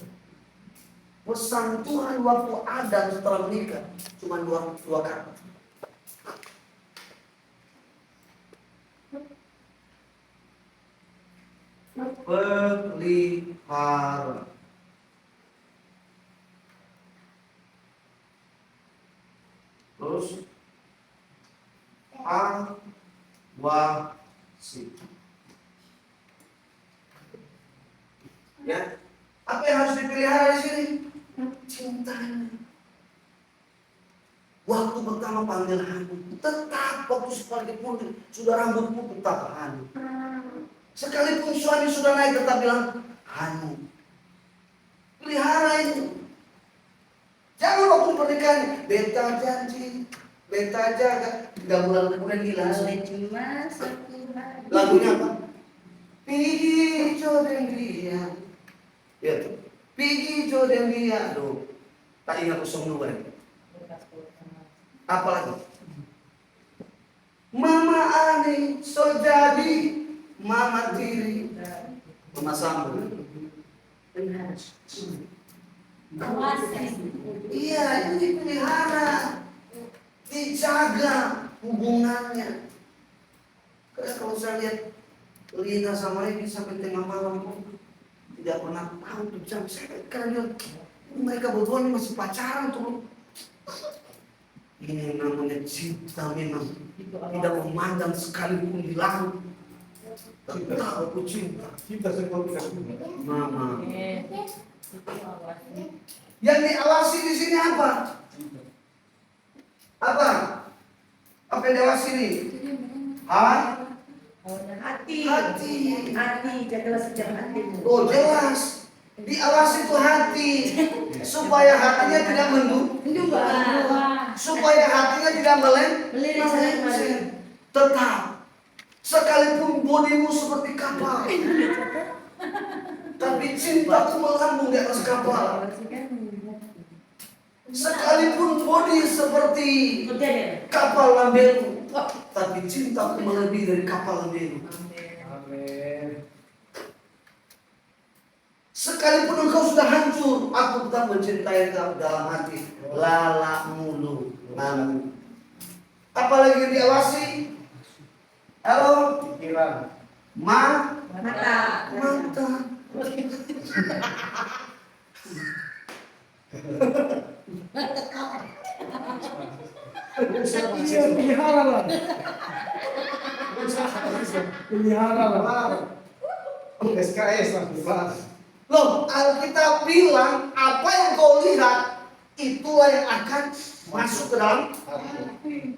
Pesan Tuhan waktu Adam setelah menikah cuma dua kata. Pelihara. Terus awasi. Ya, apa yang harus dipelihara di sini? Cintanya. Waktu pertama panggil Hanu, tetap waktu seperti putih, sudah rambut putih tetap Hanu. Sekalipun suami sudah naik tetap bilang Hanu. Pelihara ini. Jangan waktu pernikahan, beta janji, beta jaga. 3 bulan kemudian hilang. Cuma 1 hari. Lagunya apa? Pigi jodoh dia. Ya tuh. Pigi jodoh dia. Aduh. Tak ingat 02. Apa lagi? Mama Ani so jadi mama tiri. Mama Sambu. Iya, ini dipelihara, dijaga hubungannya. Karena kalau saya lihat Lina sama Regi sampai tengah malam tidak pernah tahu tuh jam. Saya karena mereka berdua ini masih pacaran tuh. Ini namanya cinta memang tidak memandang sekalipun di laut. Tetap aku cinta. Cinta seperti itu. Mama. Yang diawasi di sini apa? Apa? Apa yang diawasi ini? Hati. Jagalah sejak hatimu. Oh jelas. Diawasi itu hati. Supaya hatinya tidak supaya hatinya tidak melenceng. Tetap. Sekalipun bodimu seperti kapal, tapi cintaku melambung di atas kapal. Sekalipun bodi seperti kapal lambelu, tapi cintaku melebihi dari kapal lambelu. Amin. Sekalipun engkau sudah hancur, aku tetap mencintai engkau dalam hati. Lala mulu, namu. Apalagi yang diawasi? Halo, Pikiran. Mata. Iya, pelihara lah. Pelihara lah. SKS lah, dibahas. Loh, Alkitab bilang apa yang kau lihat itulah yang akan masuk ke dalam.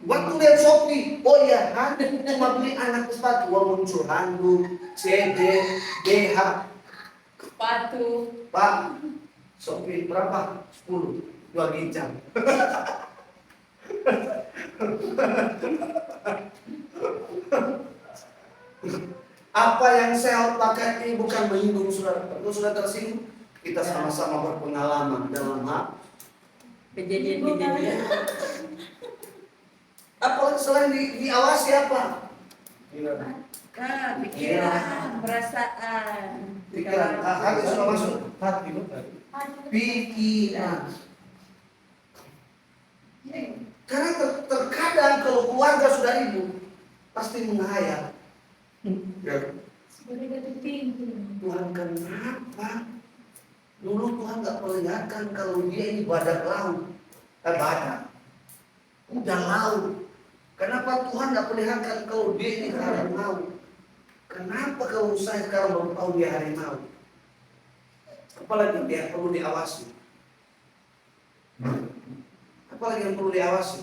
Waktu lihat Shopee, oh iya, cuma beli anak sepatu, wah muncul handuk, CD, BH. Sepatu. Pak, Shopee berapa? 10, 2 ginjal. Apa yang saya pakai ini bukan menyinggung saudara. Kalau sudah tersinggung, kita sama-sama berpengalaman dalam hal Kejadian-kejadian. apalagi selain diawasi apa? Pikiran, perasaan. Pikiran, hati sudah masuk. Hati betul. Pikiran. Karena terkadang kalau keluarga sudah ribut, pasti menghayal. Ya. Tuhan kenapa? Dulu Tuhan nggak perlihatkan kalau dia ini badak laut, badak, udah laut. Kenapa Tuhan nggak perlihatkan kalau dia ini harimau? Kenapa kalau saya sekarang baru tahu dia harimau? Apalagi dia perlu diawasi. Apalagi yang perlu diawasi?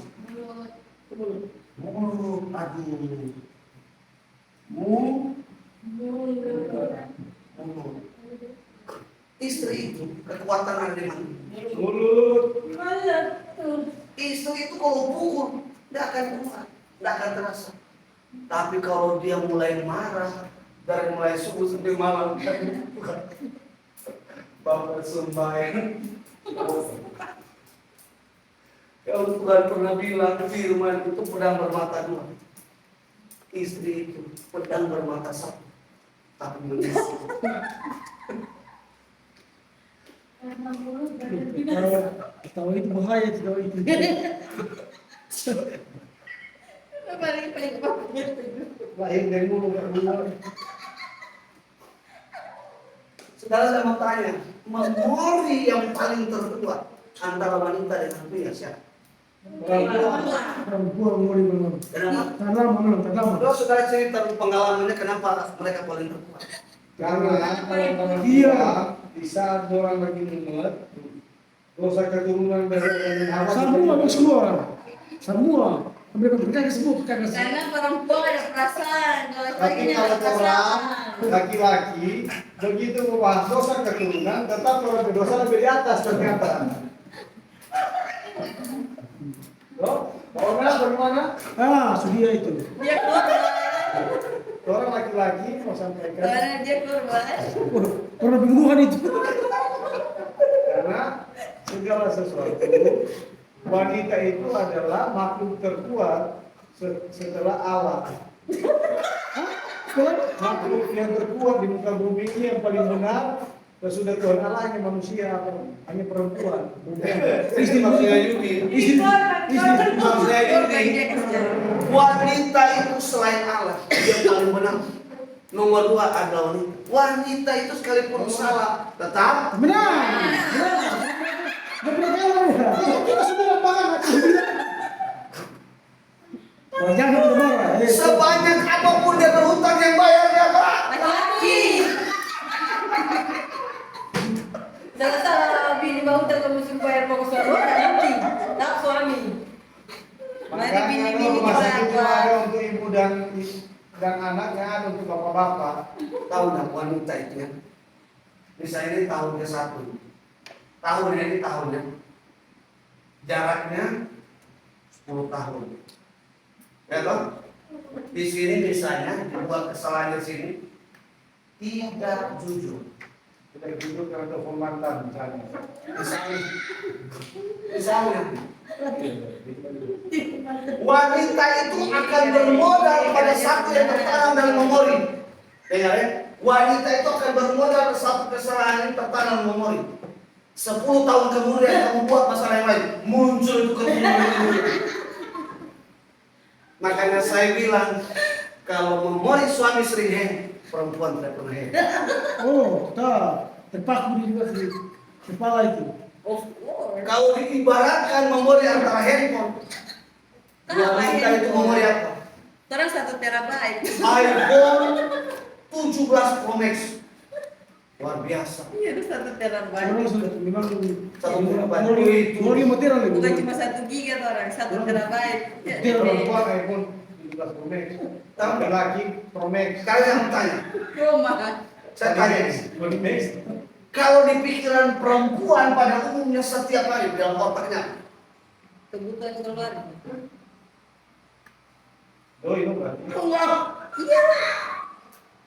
Mulut, aduh. Mulut. Istri itu kekuatan ada di mana? Mulut. Istri itu kalau pukul tidak akan kuat, tidak akan terasa. Tapi kalau dia mulai marah dari mulai subuh sampai malam, Bapak sembahyang. Kalau Tuhan pernah bilang firman itu pedang bermata dua. Istri itu pedang bermata satu, tapi mengisi. Tahu itu bahaya, tahu itu. Lahir dari mulut ke mulut. Saudara saya mau tanya, memori yang paling terkuat antara wanita dengan pria siapa? Perempuan mau dibangun. Kenapa? Tanam. Kalau saudara cerita pengalamannya kenapa mereka paling terkuat? Karena kalau dia di saat orang lagi mumet, dosa keturunan dari Hawa semua. Mereka berkata semua karena Karena perempuan ada perasaan, kalau tapi laki-laki kalau ada orang perasaan. laki-laki begitu membahas dosa keturunan, tetap kalau berdosa lebih di atas ternyata. Loh, orang bagaimana? Sudia itu. Dia korban. Orang laki-laki mau sampaikan Karena dia korban. pernah pembunuhan itu. Karena segala sesuatu wanita itu adalah makhluk terkuat setelah Allah. Makhluk yang terkuat di muka bumi ini yang paling benar sudah Tuhan Allah hanya manusia, hanya perempuan. Istri maksudnya Yudi. Istri Maksudnya Yudi. Wanita itu selain Allah yang paling benar. Nomor 2 adalah wanita. Wanita itu sekalipun salah tetap benar. Benar ya. Kita sudah lapangan. Jangan marah. sebanyak apapun dia berhutang yang bayar dia Pak. Laki-laki. Jangan salah bini mau utang kamu supaya mau suami nanti tak suami. Mari Makanya bini-bini rumah sakit itu kita ada untuk ibu dan anaknya, ada untuk bapak-bapak. Tahu nggak wanita itu ya? Misalnya ini tahun ke-1. Tahunnya ini tahunnya. Jaraknya 10 tahun. Ya toh? Di sini misalnya dibuat kesalahan di sini tidak jujur. Kita duduk karena telepon mantan misalnya. Misalnya wanita itu akan bermodal pada satu yang tertanam dalam memori. Dengar ya? Wanita itu akan bermodal satu kesalahan yang tertanam dalam memori. 10 tahun kemudian kamu buat masalah yang lain, muncul itu kemudian. Makanya saya bilang kalau memori suami sering hang, perempuan tidak pernah hang. Oh, tak. Terpaku di juga di kepala itu. of course. Kalau diibaratkan memori antara handphone, wanita itu memori apa? Sekarang 1 terabyte. iPhone 17 Pro Max. Luar biasa. Iya itu 1 terabyte. Memang sudah memang Satu terabyte. Memori material itu. Bukan cuma 1 giga tuh orang, 1 terabyte. Ya, Dia perempuan iPhone 17 Pro Max. Laki Pro Max. Sekarang yang tanya, Roma. saya tanya nih. Max. Kalau di pikiran perempuan pada umumnya setiap hari di dalam otaknya, Kebutuhan keluarga. Oh, itu berarti. Wow. Iya.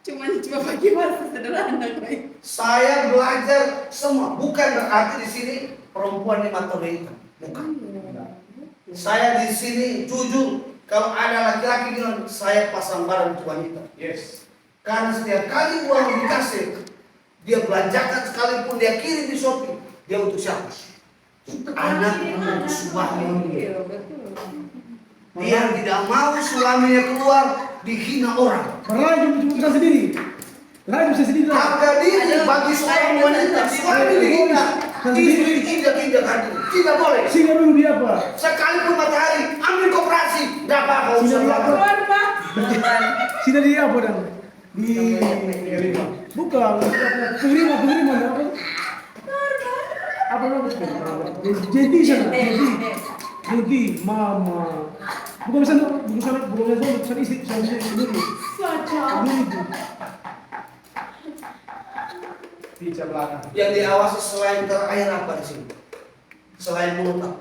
Cuma pakai bahasa sederhana kayak. saya belajar semua. Bukan berarti di sini perempuan ini matematika. Bukan. Saya di sini jujur. Kalau ada laki-laki bilang saya pasang barang untuk wanita. Yes. Karena setiap kali uang dikasih, dia belanjakan sekalipun dia kirim di Shopee, dia untuk siapa? Anak untuk suami. Iya, betul. Dia tidak mau suaminya keluar dihina orang. Raja bisa sendiri. Raja bisa sendiri. Harga diri bagi seorang wanita, suami dihina, istri tidak hadir, tidak boleh. Sehingga dulu dia apa? Sekalipun matahari, ambil koperasi, tidak apa-apa usah Sudah lapor. Sini dia apa dan di bukan pengrima apa? Apa namanya? Jadi sana. Jadi mama. Bukan bukan istri sendiri. Di belakang. Yang diawasi selain terakhir apa di sini? Selain mulut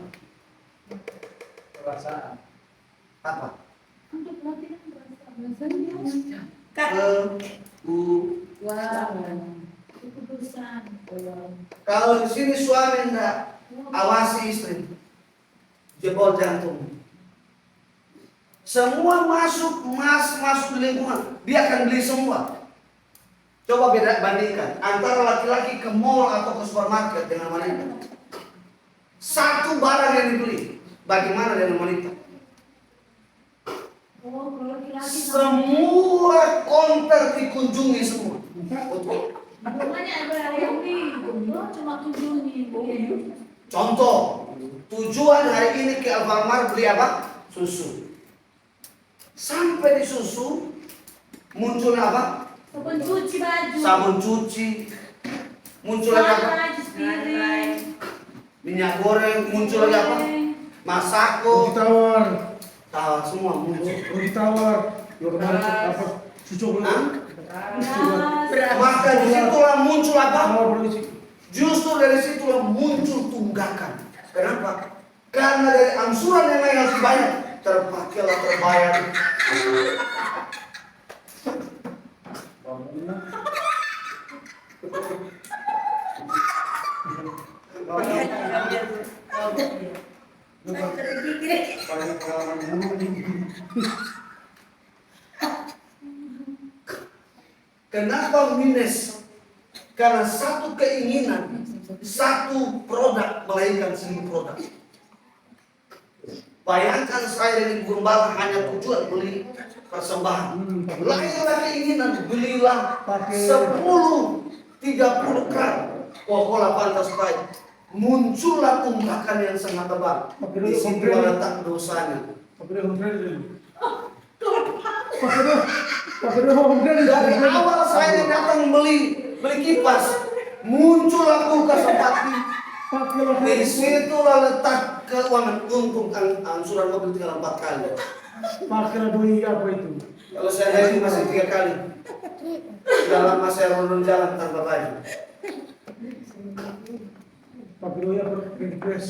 Perasaan. apa? Kalau di sini suami enggak awasi istri, jebol jantung. Semua masuk di lingkungan, dia akan beli semua. Coba bandingkan antara laki-laki ke mall atau ke supermarket dengan wanita. Satu barang yang dibeli, bagaimana dengan wanita? Semua konter dikunjungi semua. Contoh, tujuan hari ini ke Alfamart beli apa? Susu. Sampai di susu muncul apa? Sabun cuci. Muncul lagi apa? Minyak goreng. Muncul lagi apa? Masako. Tawar. Tahu semua muncul. Roti tawar. Apa? Susu Maka disitulah muncul apa? Tawar produksi. Justru dari situlah muncul tunggakan. Kenapa? Karena dari angsuran yang lain harus dibayar. Terpakailah terbayar. Kenapa minus? Karena satu keinginan, satu produk melahirkan 1000 produk. Bayangkan saya dan Ibu Gembala hanya tujuan beli persembahan. Lahirlah keinginan, belilah 10, 30 kali Coca-Cola pantas baik. Muncullah ungkakan yang sangat tebal. Di situ letak dosanya. Dari awal saya datang beli kipas, muncullah kulkas 4 di situlah letak keuangan untung angsuran mobil tinggal 4 kali. Pakai doi apa itu? Kalau saya gaji masih 3 kali. Sudah lama saya runun jalan tanpa baju. Pakai doi apa? Impres.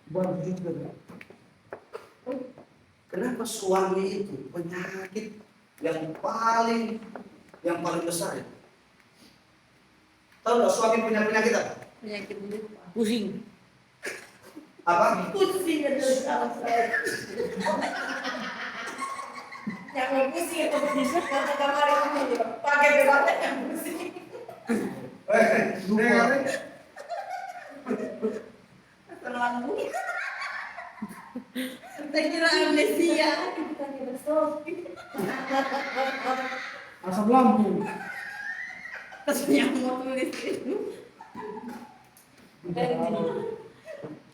Baru juga. Kenapa suami itu penyakit yang paling besar ya? Tahu nggak suami punya penyakit apa? Penyakit lupa. Pusing. Apa? Pusing adalah salah saya. Yang mau pusing itu kata kemarin ini pakai bebas yang pusing. Terlalu. Saya kira amnesia. Asam lambung. Terus yang mau tulis itu.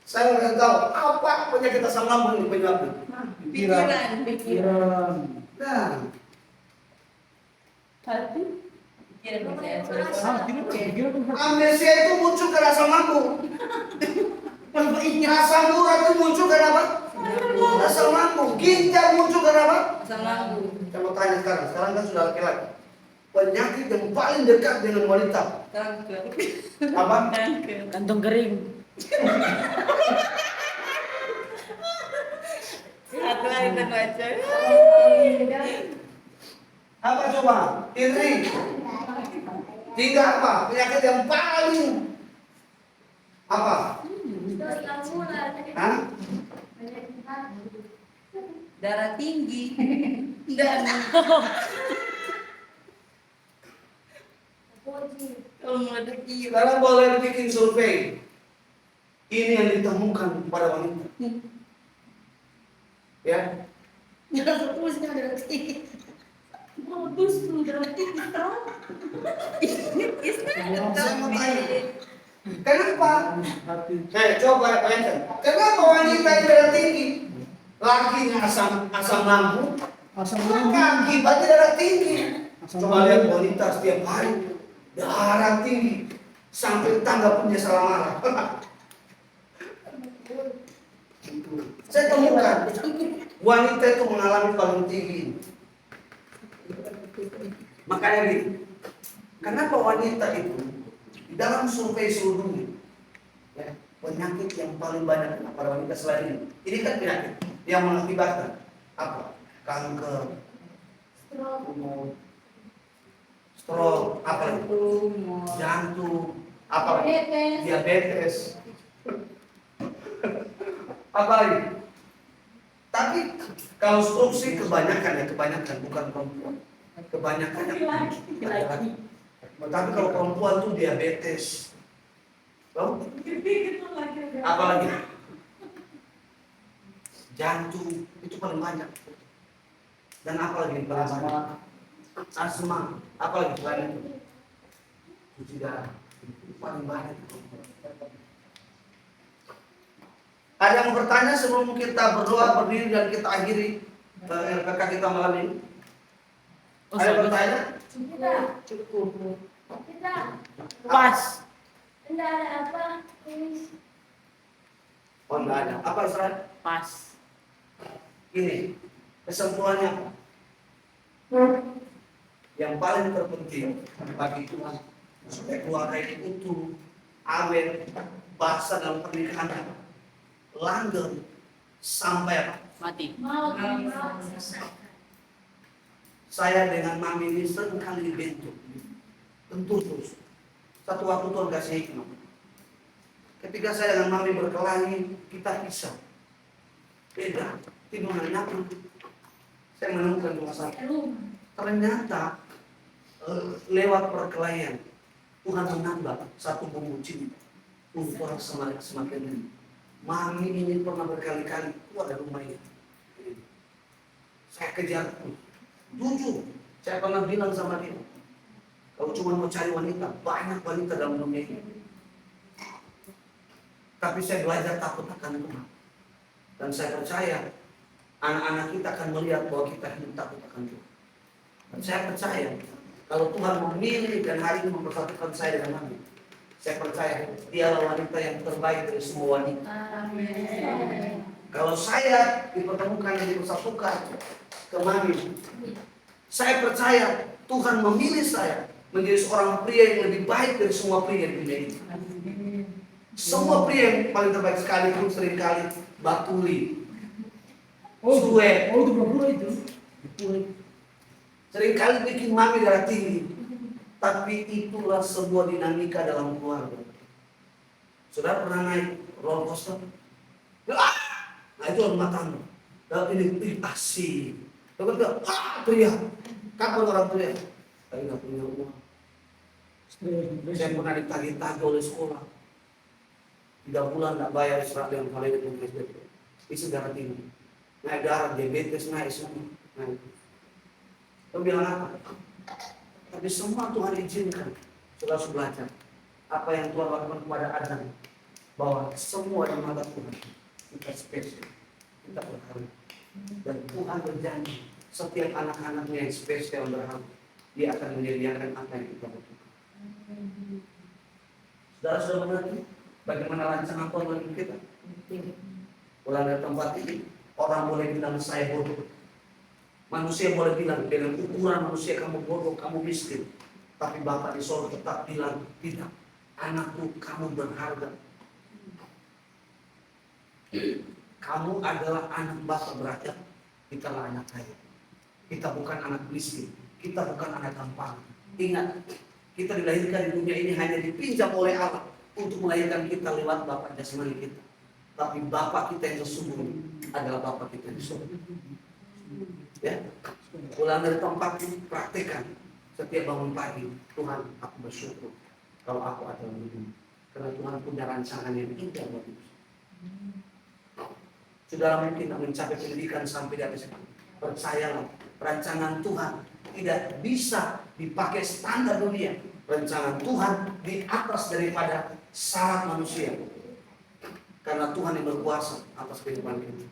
Saya nggak tahu apa penyakit asam lambung ini penyebabnya. Pikiran. Nah, Hati. Pikiran. amnesia itu muncul karena asam lambung. Asam urat itu muncul karena apa? Asam lambung. Ginjal muncul karena apa? Asam lambung. Saya mau tanya sekarang kan sudah laki-laki. Penyakit yang paling dekat dengan wanita Kanker. apa? Kanker. Kantong kering. Satu lagi kita baca. Apa coba? Iri. Tiga apa? Penyakit yang paling apa? Hah? Darah tinggi. Dan Sekarang boleh bikin survei. Ini yang ditemukan pada wanita. Ya. darah tinggi. Bagus tuh darah tinggi. Saya mau tanya. Kenapa? Hati. Coba bayangkan. Kenapa wanita yang darah tinggi? Lakinya asam lambung. Asam Maka lambung. akibatnya darah tinggi. Asam Coba lihat lambung. wanita setiap hari darah tinggi sampai tangga pun dia salah marah. Saya temukan wanita itu mengalami paling tinggi. Makanya gitu. Kenapa wanita itu di dalam survei seluruh dunia ya, penyakit yang paling banyak pada wanita selain ini. Ini kan penyakit yang mengakibatkan apa? Kanker, stroke, apa lagi? Jantung, apa lagi? Diabetes. Apa lagi? Tapi kalau stroke sih kebanyakan bukan perempuan. Kebanyakan yang laki-laki. Tapi kalau perempuan tuh diabetes. Tahu? Apa lagi? Jantung itu paling banyak. Dan apa lagi yang paling banyak? Asma. Apa lagi selain itu? Cuci darah. Itu paling banyak. Ada yang mau bertanya sebelum kita berdoa berdiri dan kita akhiri RPK kita malam ini? Ada yang bertanya? Cukup. Pas. Enggak ada apa? Oh enggak ada. Apa Israel? Pas. Ini kesimpulannya apa? Yang paling terpenting bagi Tuhan supaya keluarga ini utuh, awet, bahasa dalam pernikahan langgeng sampai apa? Mati. Mau Saya dengan mami ini sering kali dibentuk, tentu terus. Satu waktu Tuhan kasih hikmah. Ketika saya dengan mami berkelahi, kita pisah. Beda, tidur nyaman. Saya menemukan dua satu. Ternyata lewat perkelahian Tuhan menambah satu bumbu cinta untuk orang semakin ini. Mami ini pernah berkali-kali keluar dari rumah ini. Saya kejar, jujur, saya pernah bilang sama dia, kalau cuma mau cari wanita, banyak wanita dalam dunia ini. Tapi saya belajar takut akan Tuhan. Dan saya percaya anak-anak kita akan melihat bahwa kita hidup takut akan Tuhan. Dan saya percaya kalau Tuhan memilih dan hari ini mempersatukan saya dengan Mami, saya percaya dialah wanita yang terbaik dari semua wanita. Amin. Kalau saya dipertemukan dan dipersatukan ke Mami, saya percaya Tuhan memilih saya menjadi seorang pria yang lebih baik dari semua pria di dunia ini. Semua pria yang paling terbaik sekalipun seringkali batuli, suwe, itu pura-pura itu. seringkali bikin Mami darah tinggi. Tapi itulah sebuah dinamika dalam keluarga. Saudara pernah naik roller coaster? Nah itu rumah tangga. Dalam ini asik. Lalu kita teriak. Kapan orang teriak? Tapi nggak punya uang. Saya pernah ditagih-tagih oleh sekolah. 3 bulan nggak bayar serat dengan valid dan SPP. Isi darah tinggi. Naik darah, diabetes, naik semua. Naik. Lalu bilang apa? Tapi semua Tuhan izinkan. Saudara belajar apa yang Tuhan lakukan kepada Adam, bahwa semua di mata Tuhan kita spesial, kita berharga. Dan Tuhan berjanji setiap anak-anaknya yang spesial berharga, Dia akan menyediakan apa yang kita butuhkan. Saudara sudah mengerti bagaimana rancangan Tuhan bagi kita? Pulang dari tempat ini, orang boleh bilang saya bodoh. Manusia boleh bilang dengan ukuran manusia kamu bodoh, kamu miskin. Tapi Bapa di sorga tetap bilang, tidak, anakku kamu berharga. Kamu adalah anak Bapa berharga, kita lah anak kaya. Kita bukan anak miskin, kita bukan anak gampang. Ingat, kita dilahirkan di dunia ini hanya dipinjam oleh Allah untuk melahirkan kita lewat Bapa jasmani kita. Tapi Bapa kita yang sesungguhnya adalah Bapa kita di surga. Ya, pulang dari tempat ini praktekkan setiap bangun pagi. Tuhan, aku bersyukur kalau aku ada di dunia, karena Tuhan punya rancangan yang indah buat hidup. Saudara mungkin tidak mencapai pendidikan sampai di atas itu. Percayalah, rancangan Tuhan tidak bisa dipakai standar dunia. Rancangan Tuhan di atas daripada syarat manusia. Karena Tuhan yang berkuasa atas kehidupan kita.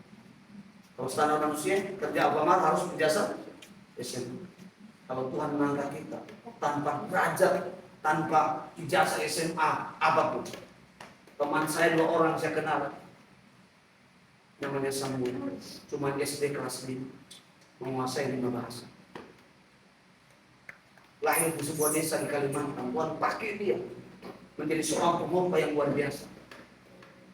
Kalau standar manusia, kerja Alfamart harus berjasa SMA. Kalau Tuhan mengangkat kita tanpa derajat, tanpa ijazah SMA, apapun. Teman saya 2 orang saya kenal, namanya Samuel, cuma SD kelas 5, menguasai 5 bahasa. Lahir di sebuah desa di Kalimantan, Tuhan pakai dia menjadi seorang pengkhotbah yang luar biasa.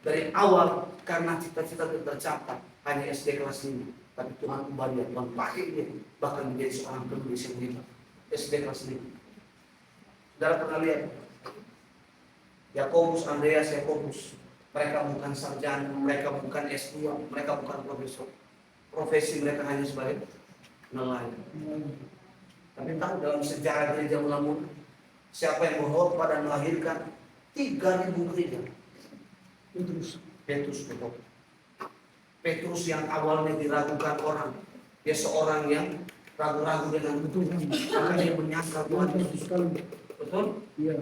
Dari awal karena cita-cita tercapai hanya SD kelas 5, tapi Tuhan ubah dia, Tuhan pakai dia bahkan menjadi seorang penulis yang hebat. SD kelas 5. Saudara pernah lihat Yakobus, Andreas, Yakobus, mereka bukan sarjana, mereka bukan S2, mereka bukan profesor. Profesi mereka hanya sebagai nelayan. Tapi tahu dalam sejarah gereja mula-mula siapa yang berkhotbah dan melahirkan 3.000 gereja? Petrus betul. Petrus yang awalnya diragukan orang, dia seorang yang ragu-ragu dengan Tuhan, karena dia menyangkal Tuhan Yesus. Betul? Iya.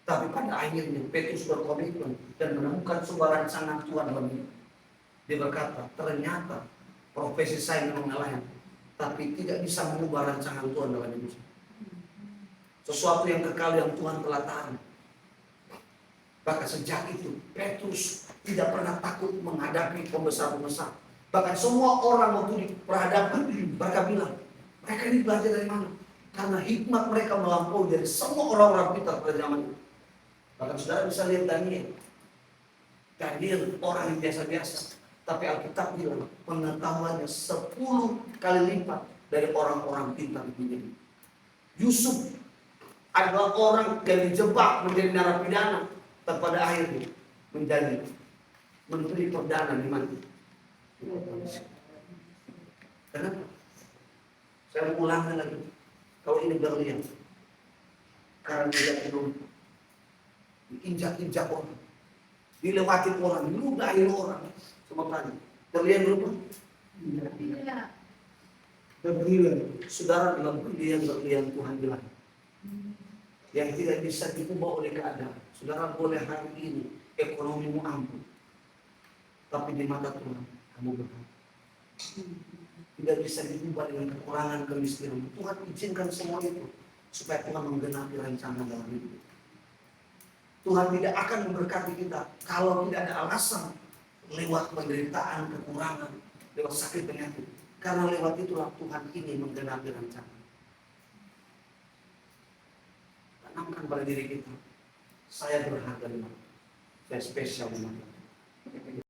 Tapi pada akhirnya Petrus berkomitmen dan menemukan sebuah rancangan Tuhan bagi dia. Dia berkata, ternyata profesi saya memang nelayan, tapi tidak bisa mengubah rancangan Tuhan dalam hidup saya. Sesuatu yang kekal yang Tuhan telah taruh. Bahkan sejak itu Petrus tidak pernah takut menghadapi pembesar-pembesar. Bahkan semua orang waktu diperhadapkan, mereka bilang, mereka ini belajar dari mana? Karena hikmat mereka melampaui dari semua orang-orang pintar pada zaman itu. Bahkan saudara bisa lihat Daniel. Daniel orang yang biasa-biasa, tapi Alkitab bilang pengetahuannya 10 kali lipat dari orang-orang pintar di dunia ini. Yusuf adalah orang yang dijebak menjadi narapidana, tapi pada akhirnya menjadi menteri perdana di mana? Kenapa? Saya ulangi lagi. Kalau ini berlian, karena dia belum diinjak-injak orang, dilewati orang, diludahi orang. Coba tanya, berlian berapa? Tidak. Berlian. Saudara, dalam berlian Tuhan bilang, yang tidak bisa diubah oleh keadaan. Saudara boleh hari ini ekonomimu ampuh, tapi di mata Tuhan kamu berkat. Tidak bisa diubah dengan kekurangan kemiskinan. Tuhan izinkan semua itu supaya Tuhan menggenapi rencana dalam hidup. Tuhan tidak akan memberkati kita kalau tidak ada alasan lewat penderitaan, kekurangan, lewat sakit penyakit. Karena lewat itulah Tuhan ingin menggenapi rencana. Tanamkan pada diri kita, saya berharga di mata, saya spesial di mata.